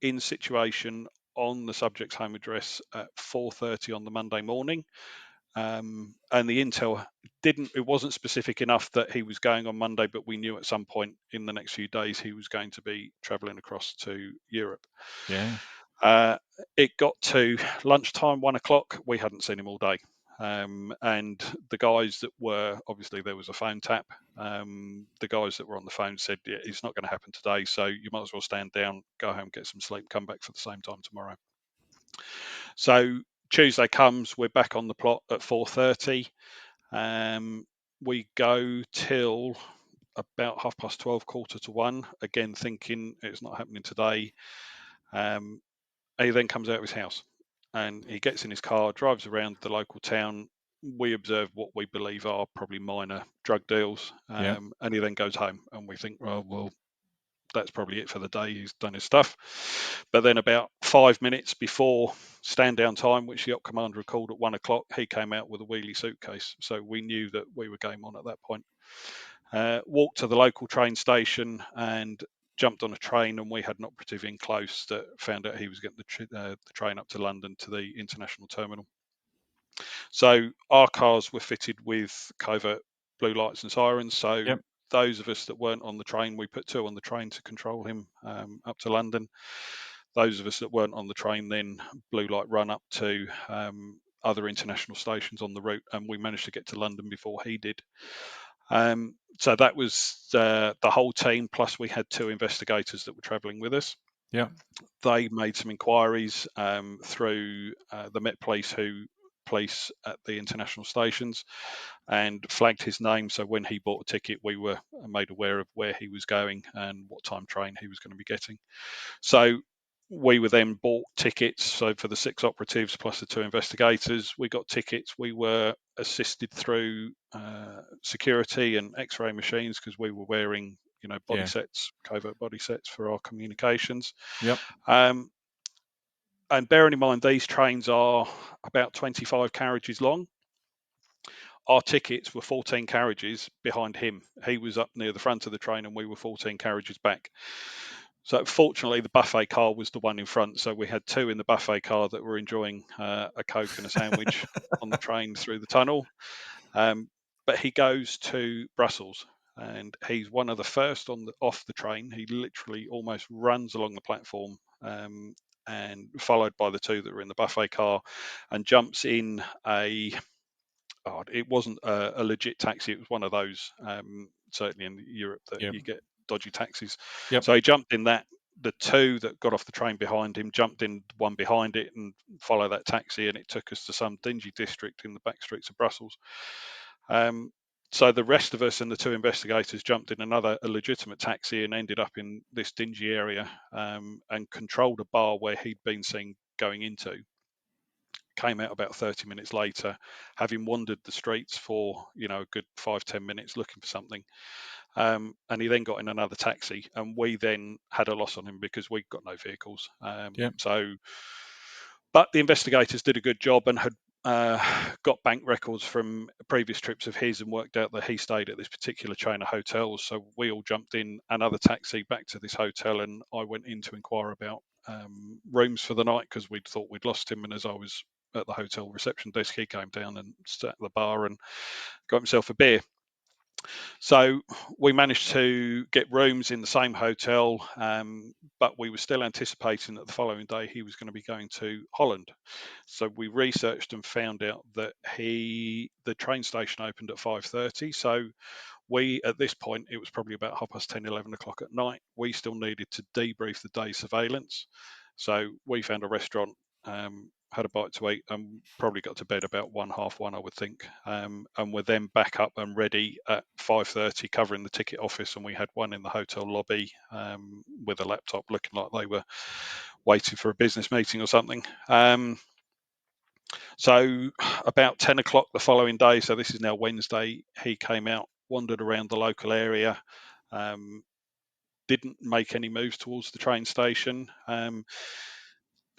in situation on the subject's home address at 4:30 on the Monday morning. And the intel it wasn't specific enough that he was going on Monday, but we knew at some point in the next few days he was going to be traveling across to Europe. Yeah. Uh, it got to lunchtime, 1 o'clock. We hadn't seen him all day. And the guys that were, obviously there was a phone tap. The guys that were on the phone said, yeah, it's not going to happen today, so you might as well stand down, go home, get some sleep, come back for the same time tomorrow. So Tuesday comes, we're back on the plot at 4:30. We go till about 12:30, 1:15, again thinking it's not happening today. He then comes out of his house and he gets in his car, drives around the local town. We observe what we believe are probably minor drug deals, Yeah. and he then goes home. And we think, well, that's probably it for the day. He's done his stuff. But then about 5 minutes before stand down time, which the op commander had called at 1 o'clock, he came out with a wheelie suitcase. So we knew that we were game on at that point. Walked to the local train station and jumped on a train, and we had an operative in close that found out he was getting the train up to London to the international terminal. So our cars were fitted with covert blue lights and sirens. So Yep. those of us that weren't on the train, we put 2 on the train to control him up to London. Those of us that weren't on the train then blue light run up to other international stations on the route, and we managed to get to London before he did. So that was the whole team, plus we had 2 investigators that were travelling with us. Yep. They made some inquiries through the Met Police, who police at the international stations, and flagged his name. So when he bought a ticket, we were made aware of where he was going and what time train he was going to be getting. So we were then bought tickets. So for the 6 operatives plus the 2 investigators, we got tickets. We were assisted through security and X-ray machines because we were wearing, body Yeah. sets, covert body sets for our communications. Yep. Um, and bearing in mind, these trains are about 25 carriages long. Our tickets were 14 carriages behind him. He was up near the front of the train and we were 14 carriages back. So fortunately, the buffet car was the one in front. So we had two in the buffet car that were enjoying a Coke and a sandwich on the train through the tunnel. But he goes to Brussels, and he's one of the first off the train. He literally almost runs along the platform, and followed by the two that were in the buffet car, and jumps in it wasn't a legit taxi. It was one of those, certainly in Europe, that Yep. you get dodgy taxis. Yep. So he jumped in that. The two that got off the train behind him jumped in one behind it and followed that taxi, and it took us to some dingy district in the back streets of Brussels. So the rest of us and the two investigators jumped in a legitimate taxi and ended up in this dingy area, and controlled a bar where he'd been seen going into. Came out about 30 minutes later, having wandered the streets for a good 5-10 minutes looking for something. And he then got in another taxi, and we then had a loss on him because we got no vehicles. Yep. But the investigators did a good job and had got bank records from previous trips of his and worked out that he stayed at this particular chain of hotels. So we all jumped in another taxi back to this hotel, and I went in to inquire about rooms for the night because we'd thought we'd lost him. And as I was at the hotel reception desk, he came down and sat at the bar and got himself a beer. So we managed to get rooms in the same hotel, but we were still anticipating that the following day he was going to be going to Holland. So we researched and found out that the train station opened at 5:30. So we, at this point, it was probably about 10:30, 11 o'clock at night. We still needed to debrief the day's surveillance. So we found a restaurant, had a bite to eat, and probably got to bed about 1:30, I would think. And we're then back up and ready at 5:30, covering the ticket office. And we had one in the hotel lobby, with a laptop, looking like they were waiting for a business meeting or something. So about 10 o'clock the following day, so this is now Wednesday, he came out, wandered around the local area, didn't make any moves towards the train station.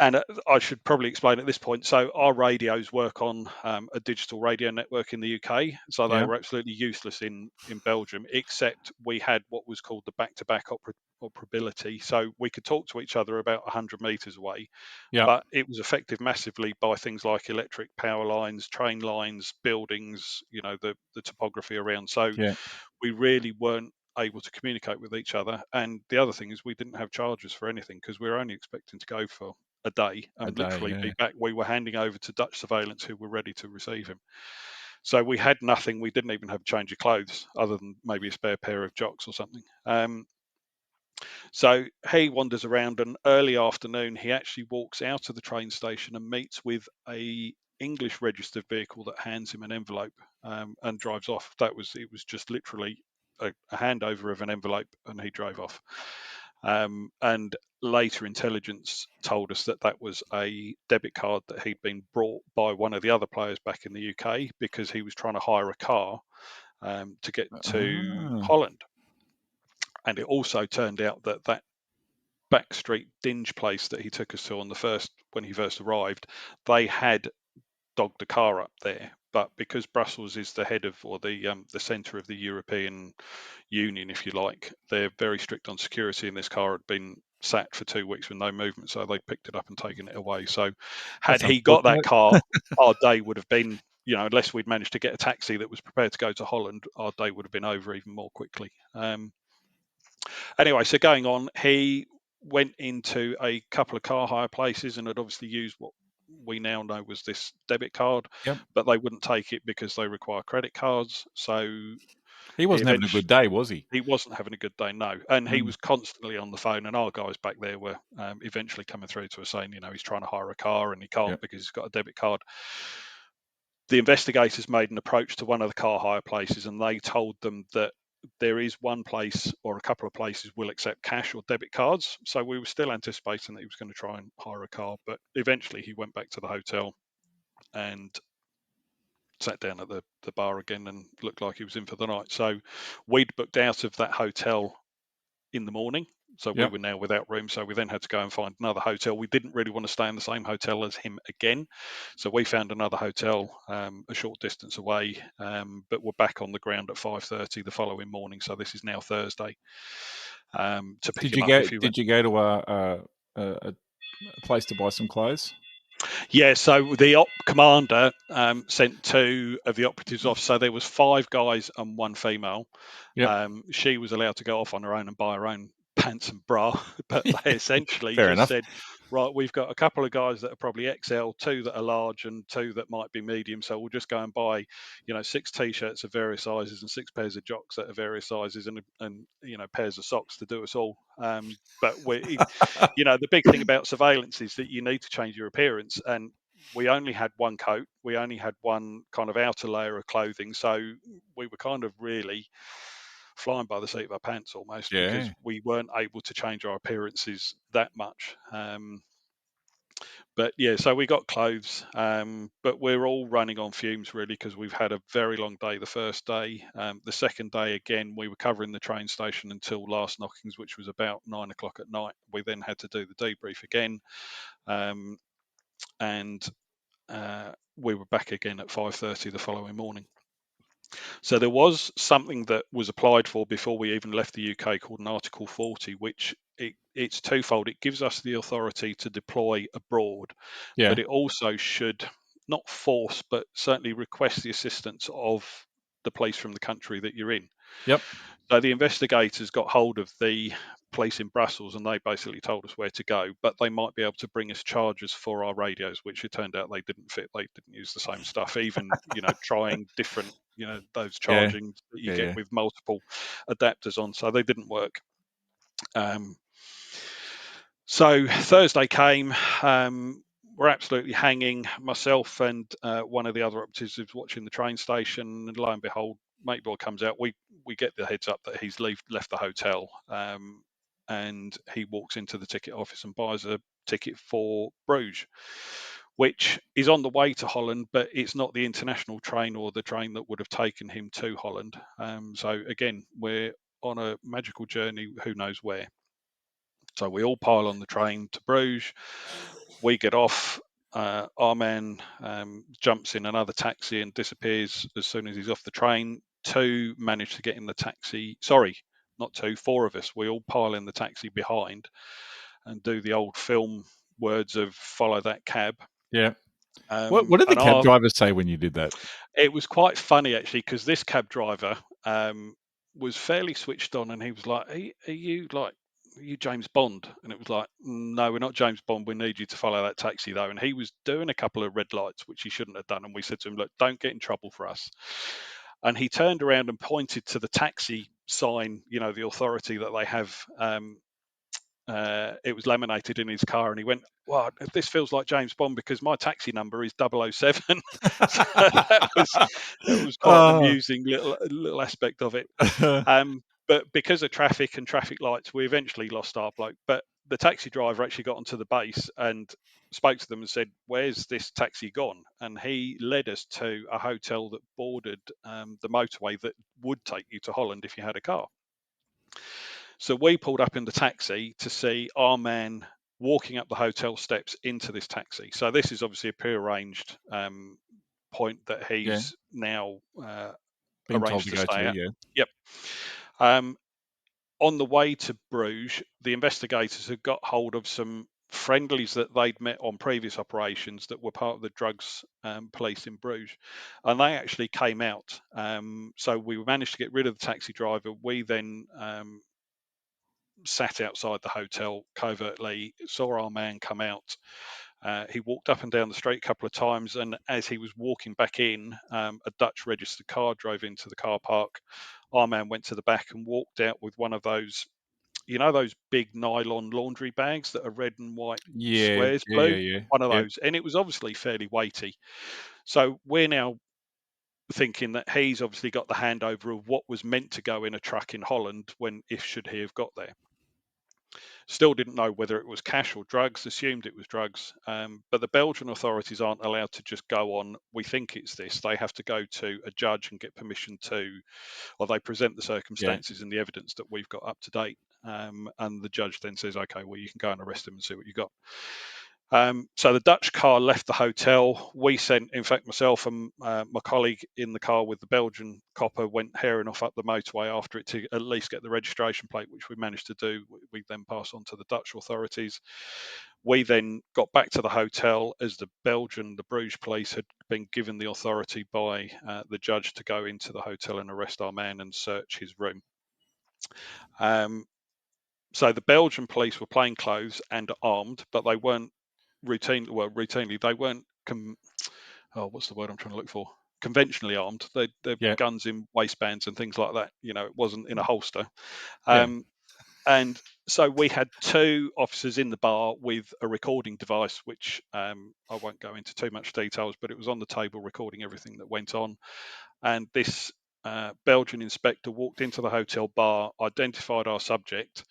And I should probably explain at this point. So our radios work on a digital radio network in the UK. So they Yeah. were absolutely useless in Belgium, except we had what was called the back-to-back operability. So we could talk to each other about 100 meters away, Yeah. but it was affected massively by things like electric power lines, train lines, buildings, the topography around. So Yeah. we really weren't able to communicate with each other. And the other thing is we didn't have charges for anything because we were only expecting to go for a day A and day. literally Yeah. be back. We were handing over to Dutch surveillance who were ready to receive him. So we had nothing. We didn't even have a change of clothes other than maybe a spare pair of jocks or something. So he wanders around, and early afternoon he actually walks out of the train station and meets with a English registered vehicle that hands him an envelope, and drives off. It was just literally a handover of an envelope, and he drove off. And later intelligence told us that that was a debit card that he'd been brought by one of the other players back in the UK because he was trying to hire a car, to get to Ah. Holland. And it also turned out that that backstreet dinge place that he took us to when he first arrived, they had dogged a car up there. But because Brussels is the head of, or the centre of the European Union, if you like, they're very strict on security, and this car had been sat for 2 weeks with no movement, so they picked it up and taken it away. So had That's he got that unfortunate. car, our day would have been, unless we'd managed to get a taxi that was prepared to go to Holland, our day would have been over even more quickly. Anyway, so going on, he went into a couple of car hire places and had obviously used what we now know was this debit card, Yep. but they wouldn't take it because they require credit cards. So He he wasn't having a eventually good day, was he? he wasn't having a good day, no, and he Mm. was constantly on the phone. And our guys back there were eventually coming through to us saying, he's trying to hire a car and he can't Yep. because he's got a debit card. The investigators made an approach to one of the car hire places, and they told them that there is one place or a couple of places will accept cash or debit cards. So we were still anticipating that he was going to try and hire a car, but eventually he went back to the hotel and sat down at the bar again and looked like he was in for the night. So we'd booked out of that hotel in the morning. So we Yep. were now without room. So we then had to go and find another hotel. We didn't really want to stay in the same hotel as him again. So we found another hotel a short distance away, but we're back on the ground at 5:30 the following morning. So this is now Thursday. to pick Did him you up go? if he went. Did you go to a place to buy some clothes? Yeah, so the op commander sent two of the operatives off. So there was five guys and one female. Yep. She was allowed to go off on her own and buy her own pants and bra, but they essentially Fair just enough. said, right, we've got a couple of guys that are probably XL, two that are large, and two that might be medium. So we'll just go and buy, 6 t-shirts of various sizes and 6 pairs of jocks that are various sizes, and pairs of socks to do us all. But the big thing about surveillance is that you need to change your appearance, and we only had one coat, we only had one kind of outer layer of clothing, so we were kind of really flying by the seat of our pants almost, because Yeah. we weren't able to change our appearances that much. But yeah, so we got clothes, but we're all running on fumes really, because we've had a very long day the first day. The second day, again, we were covering the train station until last knockings, which was about 9 o'clock at night. We then had to do the debrief again, um, and we were back again at 5:30 the following morning. So there was something that was applied for before we even left the UK called an Article 40, which it's twofold. It gives us the authority to deploy abroad, Yeah. but it also should not force, but certainly request the assistance of the police from the country that you're in. Yep. So the investigators got hold of the police in Brussels, and they basically told us where to go, but they might be able to bring us chargers for our radios, which it turned out they didn't fit. They didn't use the same stuff, even, trying different, those Yeah. charging that you Yeah. get Yeah. with multiple adapters on. So they didn't work. Um, so Thursday came. We're absolutely hanging. Myself and one of the other operatives was watching the train station, and lo and behold, mate boy comes out. We get the heads up that he's left the hotel, and he walks into the ticket office and buys a ticket for Bruges, which is on the way to Holland, but it's not the international train or the train that would have taken him to Holland. So again, we're on a magical journey, who knows where. So we all pile on the train to Bruges. We get off. Our man jumps in another taxi and disappears as soon as he's off the train. Two manage to get in the taxi. Sorry, not two, four of us. We all pile in the taxi behind and do the old film words of "follow that cab." Yeah. What did the And cab driver say when you did that? it was quite funny actually, because this cab driver was fairly switched on, and he was like, are you James Bond?" And it was like, "No, we're not James Bond. We need you to follow that taxi though." And he was doing a couple of red lights, which he shouldn't have done. And we said to him, "Look, don't get in trouble for us." And he turned around and pointed to the taxi sign, the authority that they have. It was laminated in his car, and he went, "Well, this feels like James Bond, because my taxi number is 007." So that was quite an Oh. amusing little aspect of it. But because of traffic and traffic lights, we eventually lost our bloke. But the taxi driver actually got onto the base and spoke to them and said, "Where's this taxi gone?" And he led us to a hotel that bordered the motorway that would take you to Holland if you had a car. So we pulled up in the taxi to see our man walking up the hotel steps into this taxi. So this is obviously a prearranged point that Yeah. he's now Being told arranged to to go stay to, at. yeah. Yep. Um, on the way to Bruges, the investigators had got hold of some friendlies that they'd met on previous operations that were part of the drugs police in Bruges, and they actually came out. So we managed to get rid of the taxi driver. We then sat outside the hotel covertly, saw our man come out. He walked up and down the street a couple of times, and as he was walking back in, a Dutch registered car drove into the car park. Our man went to the back and walked out with one of those, those big nylon laundry bags that are red and white Yeah. squares, Yeah. Yeah. blue, Yeah. one of Yeah. those. And it was obviously fairly weighty. So we're now thinking that he's obviously got the handover of what was meant to go in a truck in Holland, when, if should he have got there. Still didn't know whether it was cash or drugs, assumed it was drugs. But the Belgian authorities aren't allowed to just go on, "We think it's this." They have to go to a judge and get permission to, or they present the Yeah. circumstances and the evidence that we've got up to date. And the judge then says, "Okay, well, you can go and arrest him and see what you got." So the Dutch car left the hotel. We sent, in fact, myself and my colleague in the car with the Belgian copper went herring off up the motorway after it to at least get the registration plate, which we managed to do. We then passed on to the Dutch authorities. We then got back to the hotel as the Bruges police had been given the authority by the judge to go into the hotel and arrest our man and search his room. So the Belgian police were plain clothes and armed, but they weren't routinely they weren't what's the word I'm trying to look for? Conventionally armed. They're Yeah. guns in waistbands and things like that. It wasn't in a holster. Yeah. And so we had two officers in the bar with a recording device, which I won't go into too much details, but it was on the table recording everything that went on. And this Belgian inspector walked into the hotel bar, identified our subject,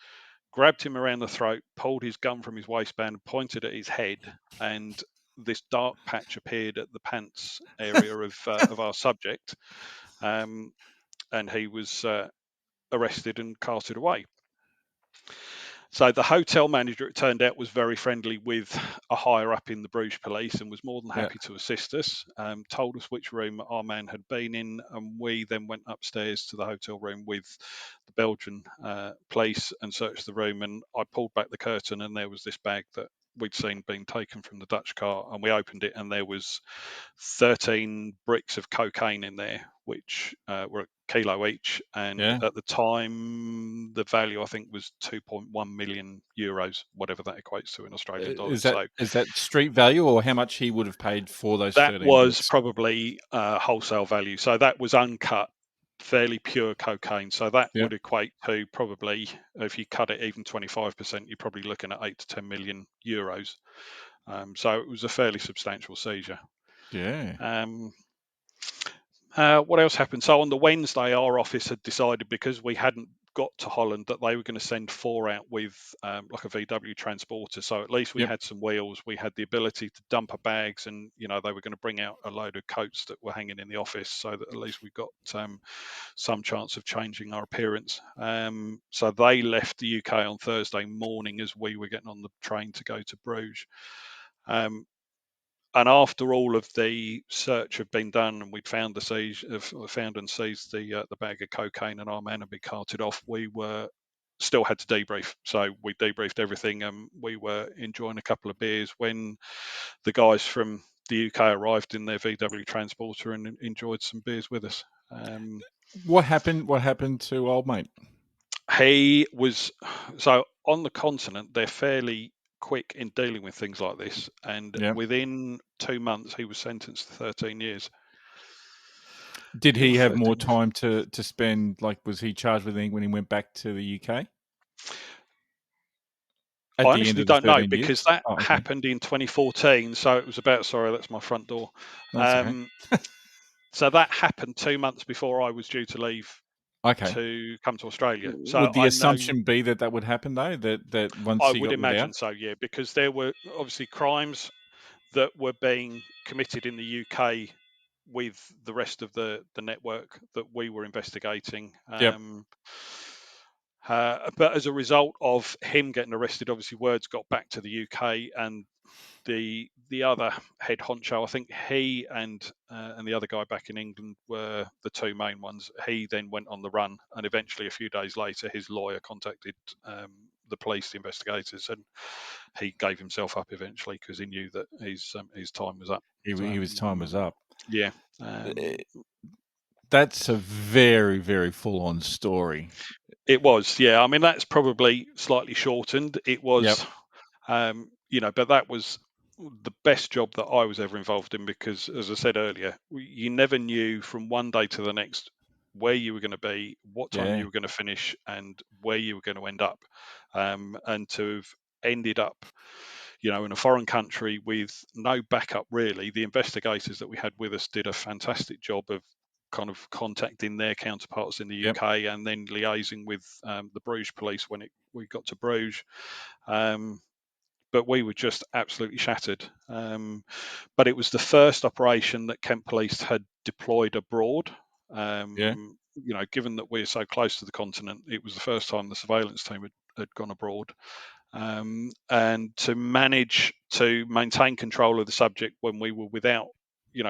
grabbed him around the throat, pulled his gun from his waistband, pointed at his head, and this dark patch appeared at the pants area of our subject, and he was arrested and carted away. So the hotel manager, it turned out, was very friendly with a higher up in the Bruges police and was more than Yeah. happy to assist us. Told us which room our man had been in, and we then went upstairs to the hotel room with the Belgian police and searched the room. And I pulled back the curtain, and there was this bag that we'd seen being taken from the Dutch car, and we opened it, and there was 13 bricks of cocaine in there, which were a kilo each. And Yeah. at the time, the value I think was 2.1 million euros, whatever that equates to in Australian Is dollars. that So is that street value, or how much he would have paid for those that 13 was bricks? probably wholesale value. So that was uncut, fairly pure cocaine. So that Yeah. would equate to probably, if you cut it even 25%, you're probably looking at 8 to 10 million euros. So it was a fairly substantial seizure. Yeah. Um, what else happened? So on the Wednesday, our office had decided, because we hadn't got to Holland, that they were going to send 4 out with like a VW transporter. So at least we Yep. had some wheels. We had the ability to dump our bags, and they were going to bring out a load of coats that were hanging in the office, so that at least we got some chance of changing our appearance. So they left the UK on Thursday morning as we were getting on the train to go to Bruges. And after all of the search had been done, and we'd found and seized the bag of cocaine, and our man had been carted off, we were still had to debrief. So we debriefed everything, and we were enjoying a couple of beers when the guys from the UK arrived in their VW transporter and enjoyed some beers with us. What happened? What happened to old mate? He was so on the continent. They're fairly quick in dealing with things like this, and Yeah. within 2 months, he was sentenced to 13 years. Did Or he have more 13 years. time to spend? Like, was he charged with anything when he went back to the UK I at the end honestly of the don't know, 13 because years? that Oh, okay. happened in 2014. So it was about, sorry, that's my front door. That's okay. Um, so that happened 2 months before I was due to leave Okay. to come to Australia. So Would the I know, assumption be that that would happen though? That once I he would got let out? imagine so, yeah, because there were obviously crimes that were being committed in the UK with the rest of the network that we were investigating. Yep. But as a result of him getting arrested, obviously words got back to the UK, and the other head honcho, I think he and the other guy back in England were the two main ones. He then went on the run, and eventually, a few days later, his lawyer contacted the police, the investigators, and he gave himself up eventually because he knew that his time was up. His time was up. Yeah, Eh, um, That's a very, very full on story. it was. Yeah, I mean that's probably slightly shortened. It Yep. was. But that was the best job that I was ever involved in, because, as I said earlier, you never knew from one day to the next where you were going to be, what time Yeah. you were going to finish, and where you were going to end up. And to have ended up, in a foreign country with no backup really, the investigators that we had with us did a fantastic job of kind of contacting their counterparts in the Yep. UK, and then liaising with the Bruges police when we got to Bruges. Um, but we were just absolutely shattered. But it was the first operation that Kent Police had deployed abroad. Yeah. Given that we're so close to the continent, it was the first time the surveillance team had gone abroad. And to manage to maintain control of the subject when we were without,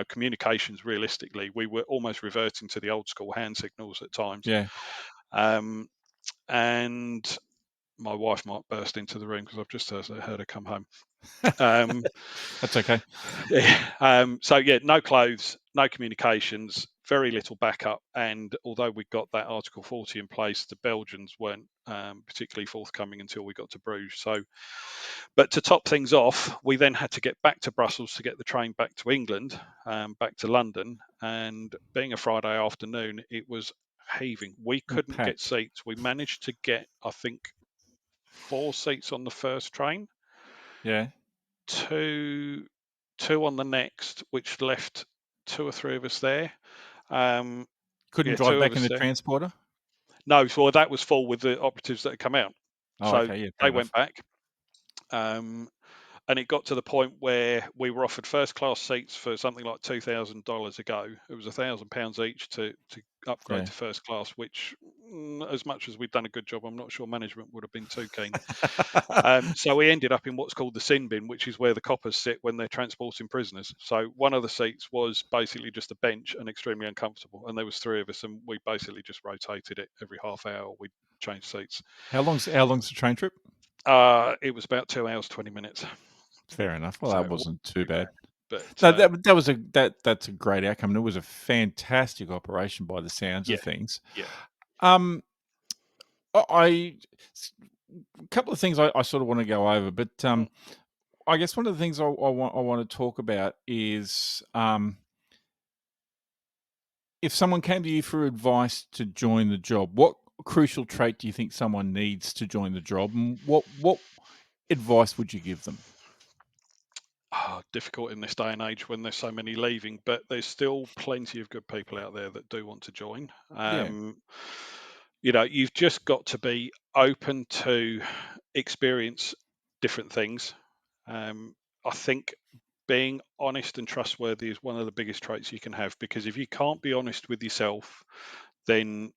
communications. Realistically, we were almost reverting to the old school hand signals at times. Yeah. Um, and my wife might burst into the room because I've just heard her come home. That's okay. So yeah, no clothes, no communications, very little backup. And although we got that Article 40 in place, the Belgians weren't particularly forthcoming until we got to Bruges. So, but to top things off, we then had to get back to Brussels to get the train back to England, back to London. And being a Friday afternoon, it was heaving. We All couldn't get packed. seats. We managed to get, I think, 4 seats on the first train, Yeah. two on the next, which left two or three of us there. Um, Couldn't yeah, drive two of back in us the there. transporter? No, well, that was full with the operatives that had come out. Oh, So okay. Yeah, fair they enough. went back. Um, and it got to the point where we were offered first class seats for something like $2,000 a go. It was £1,000 each to upgrade Yeah. to first class, which, as much as we'd done a good job, I'm not sure management would have been too keen. So we ended up in what's called the sin bin, which is where the coppers sit when they're transporting prisoners. So one of the seats was basically just a bench and extremely uncomfortable, and there was three of us, and we basically just rotated it every half hour. We'd change seats. How long's the train trip? It was about 2 hours 20 minutes. Fair enough. Well, So that it wasn't wasn't too too bad. bad. But No, that's a great outcome, and it was a fantastic operation by the sounds yeah, of things. yeah. Um, I a couple of things I sort of want to go over, but Mm. I guess one of the things I want to talk about is if someone came to you for advice to join the job, what crucial trait do you think someone needs to join the job, and what advice would you give them? Difficult in this day and age when there's so many leaving, but there's still plenty of good people out there that do want to join. Yeah, You've just got to be open to experience different things. I think being honest and trustworthy is one of the biggest traits you can have, because if you can't be honest with yourself, then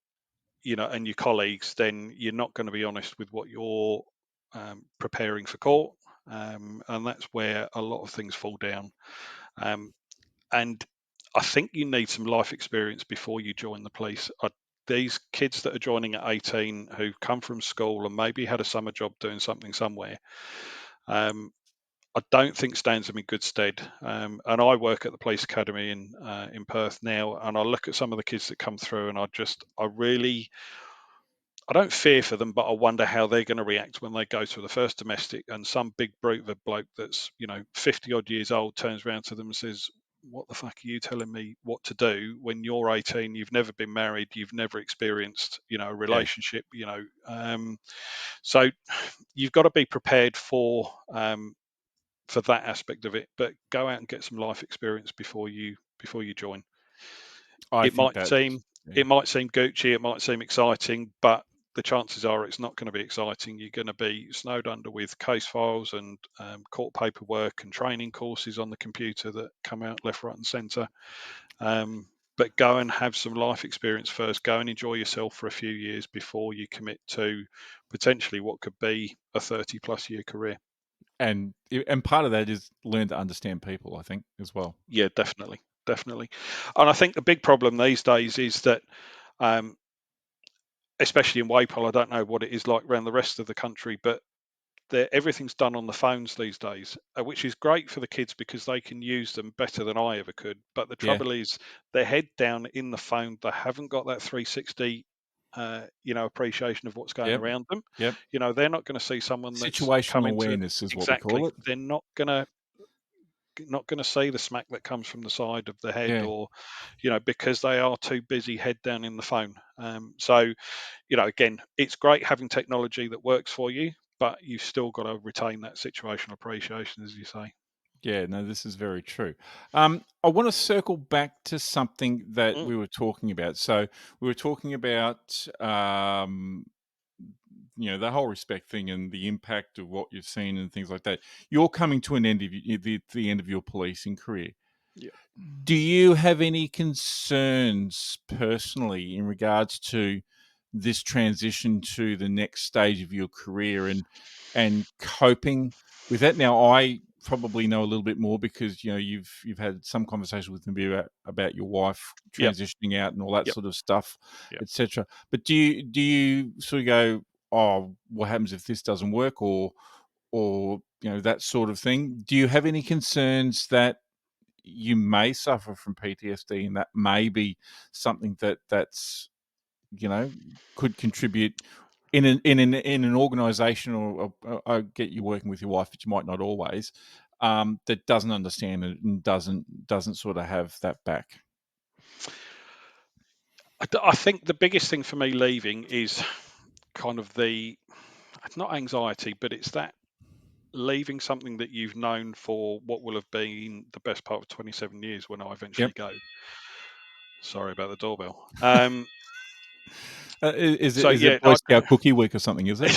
and your colleagues, then you're not going to be honest with what you're preparing for court, and that's where a lot of things fall down. Um, and I think you need some life experience before you join the police. These kids that are joining at 18 who come from school and maybe had a summer job doing something somewhere, um, I don't think stands them in good stead. And I work at the police academy in Perth now, and I look at some of the kids that come through, and I don't fear for them, but I wonder how they're going to react when they go to the first domestic and some big brute of a bloke that's 50 odd years old turns around to them and says, "What the fuck are you telling me what to do when you're 18? You've never been married, you've never experienced a yeah. relationship." So you've got to be prepared for that aspect of it, but go out and get some life experience before you join. I It think might that. seem Yeah, it might seem Gucci, it might seem exciting, but the chances are it's not going to be exciting. You're going to be snowed under with case files and court paperwork and training courses on the computer that come out left, right, and centre. But go and have some life experience first. Go and enjoy yourself for a few years before you commit to potentially what could be a 30-plus year career. and part of that is learn to understand people, I think, as well. Yeah, definitely, definitely. And I think the big problem these days is that, um, especially in Wapol, I don't know what it is like around the rest of the country, but everything's done on the phones these days, which is great for the kids because they can use them better than I ever could. But the Yeah, trouble is, they're head down in the phone. They haven't got that 360, appreciation of what's going yep, around them. yep. They're not going to see someone that's Situational coming to awareness is what we exactly. call it. They're not going to see the smack that comes from the side of the head, Yeah, or because they are too busy head down in the phone. So again, it's great having technology that works for you, but you've still got to retain that situational appreciation, as you say. yeah. No, this is very true. I want to circle back to something that Mm, we were talking about. So we were talking about the whole respect thing and the impact of what you've seen and things like that. You're coming to an end of the end of your policing career. yeah. Do you have any concerns personally in regards to this transition to the next stage of your career and coping with that. Now, I probably know a little bit more because you've had some conversation with me about your wife Yep, transitioning out and all that yep, sort of stuff, yep. etc. But do you sort of go, oh, what happens if this doesn't work, or that sort of thing? Do you have any concerns that you may suffer from PTSD and that may be something that's you know could contribute in an organization, or I get you working with your wife, but you might not always, that doesn't understand it and doesn't sort of have that back. I think the biggest thing for me leaving is kind of it's not anxiety, but it's that leaving something that you've known for what will have been the best part of 27 years when I eventually Yep. go. Sorry about the doorbell. Is it So is yeah, it Boy Scout Cookie Week or something? Is it?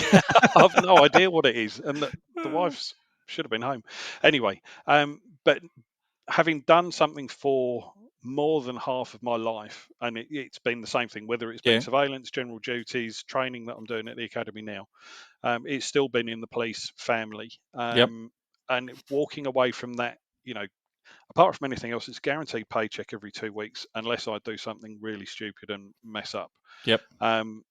I've no idea what it is, and the wife's should have been home anyway. But having done something for more than half of my life, and it's been the same thing, whether it's been Yeah. surveillance, general duties, training that I'm doing at the academy now, it's still been in the police family. Yep. And walking away from that, you know, apart from anything else, it's guaranteed paycheck every 2 weeks, unless I do something really stupid and mess up. Yep. Um,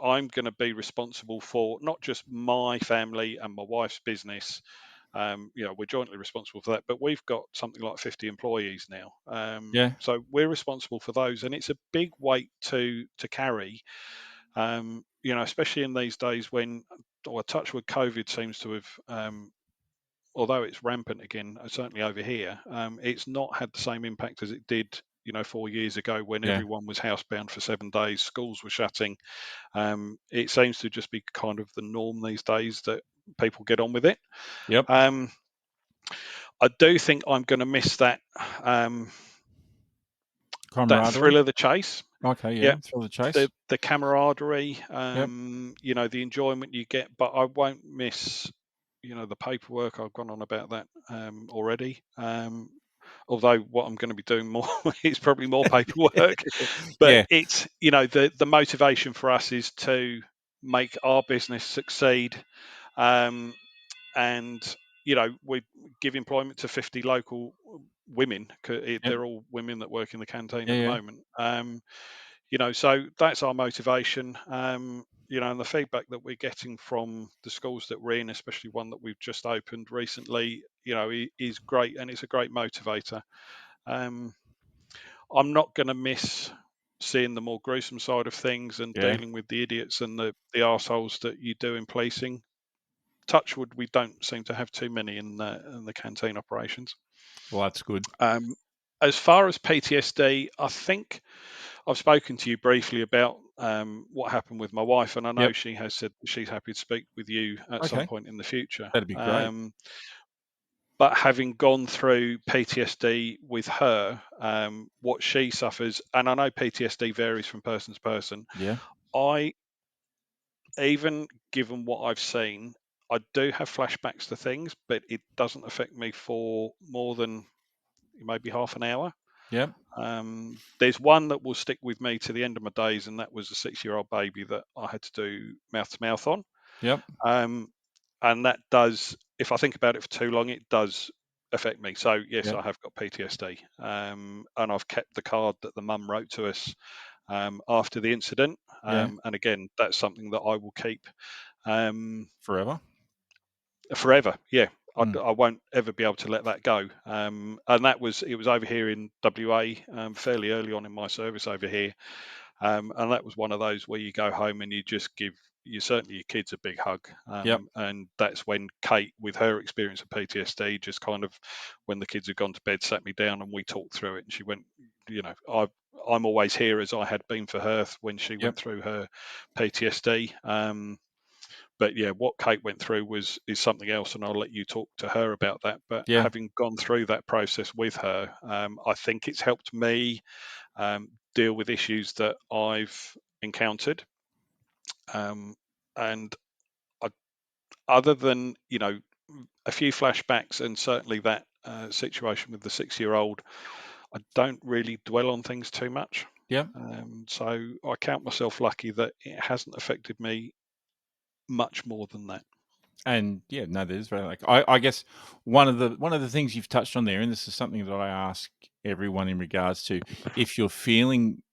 I'm going to be responsible for not just my family and my wife's business. We're jointly responsible for that, but we've got something like 50 employees now. Yeah. So we're responsible for those, and it's a big weight to carry. Especially in these days when, or touch with COVID seems to have, although it's rampant again, certainly over here, it's not had the same impact as it did. 4 years ago when Yeah. everyone was housebound for 7 days, schools were shutting. It seems to just be kind of the norm these days that people get on with it. Yep. Um, I do think I'm going to miss um, that Camaraderie. thrill of the chase. Okay. Yeah, Yeah. Thrill the chase. the camaraderie, Yep. the enjoyment you get, but I won't miss, the paperwork. I've gone on about that already. Although what I'm going to be doing more is probably more paperwork, but Yeah. it's the motivation for us is to make our business succeed. Um, and we give employment to 50 local women. Yep. They're all women that work in the canteen Yeah. at the Yeah. moment. So that's our motivation. And the feedback that we're getting from the schools that we're in, especially one that we've just opened recently, is great, and it's a great motivator. um, I'm not going to miss seeing the more gruesome side of things and Yeah. dealing with the idiots and the arseholes that you do in policing. Touchwood, we don't seem to have too many in the canteen operations. Well, that's good. Um, as far as PTSD, I think I've spoken to you briefly about what happened with my wife, and I know Yep. she has said she's happy to speak with you at some Okay. point in the future. That'd be great. But having gone through PTSD with her, what she suffers, and I know PTSD varies from person to person. Yeah. I, even given what I've seen, I do have flashbacks to things, but it doesn't affect me for more than maybe half an hour. Yep. There's one that will stick with me to the end of my days, and that was a 6-year-old baby that I had to do mouth to mouth on. Yep. Um, and that does, if I think about it for too long, it does affect me. So yes, Yep. I have got PTSD, and I've kept the card that the mum wrote to us after the incident. Yeah. And again, that's something that I will keep um, Forever. forever. Yeah, Mm. I won't ever be able to let that go. And it was over here in WA, fairly early on in my service over here. And that was one of those where you go home and you just give certainly your kids a big hug. Yep. And that's when Kate, with her experience of PTSD, just kind of, when the kids had gone to bed, sat me down and we talked through it. And she went, I'm always here as I had been for her when she Yep. went through her PTSD. But yeah, what Kate went through is something else, and I'll let you talk to her about that. But Yeah. having gone through that process with her, I think it's helped me deal with issues that I've encountered. Um, and I, other than a few flashbacks, and certainly that situation with the 6-year-old, I don't really dwell on things too much. Yep. So I count myself lucky that it hasn't affected me much more than that. And yeah, no, there's very like I guess one of the things you've touched on there, and this is something that I ask everyone in regards to, if you're feeling,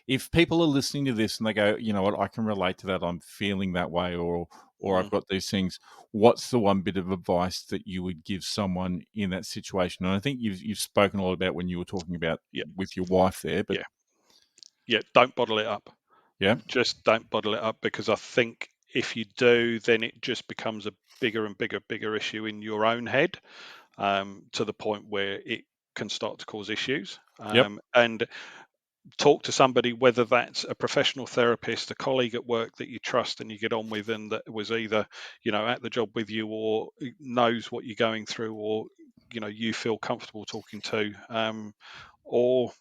if people are listening to this and they go, you know what, I can relate to that, I'm feeling that way, or I've Mm, got these things. What's the one bit of advice that you would give someone in that situation? And I think you've spoken a lot about when you were talking about yeah, with your wife there, but yeah, yeah. Don't bottle it up. yeah, Just don't bottle it up, because I think if you do, then it just becomes a bigger and bigger issue in your own head, to the point where it can start to cause issues. yep, And talk to somebody, whether that's a professional therapist, a colleague at work that you trust and you get on with, and that was either, at the job with you, or knows what you're going through, or you feel comfortable talking to, or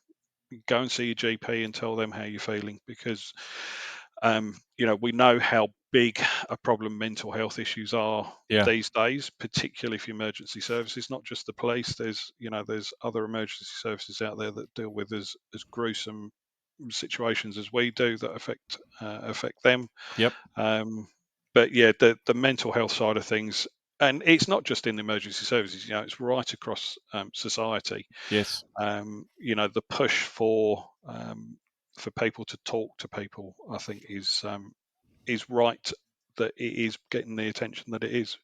go and see your GP and tell them how you're feeling, because we know how big a problem mental health issues are yeah, these days, particularly for emergency services. Not just the police. There's other emergency services out there that deal with as gruesome situations as we do, that affect them. yep, But yeah, the mental health side of things, and it's not just in the emergency services. It's right across society. yes. The push for people to talk to people, I think, is right, that it is getting the attention that it is.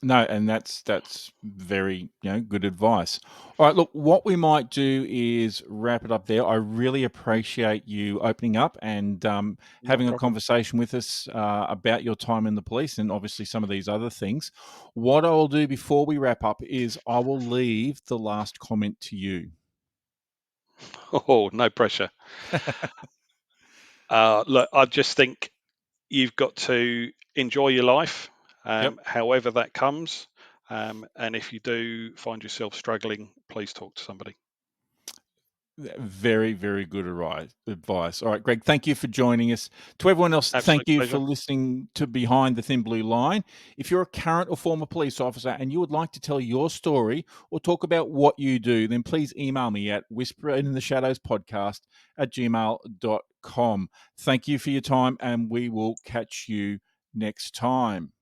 No, and that's very, good advice. All right, look, what we might do is wrap it up there. I really appreciate you opening up and No having a problem. conversation with us about your time in the police and obviously some of these other things. What I will do before we wrap up is I will leave the last comment to you. Oh, no pressure. Look, I just think you've got to enjoy your life, Yep. however that comes. And if you do find yourself struggling, please talk to somebody. Very, very good advice. All right, Greg, thank you for joining us. To everyone else, thank Absolute you for pleasure. listening to Behind the Thin Blue Line. If you're a current or former police officer and you would like to tell your story or talk about what you do, then please email me at whisperinthe shadows podcast@gmail.com. Thank you for your time, and we will catch you next time.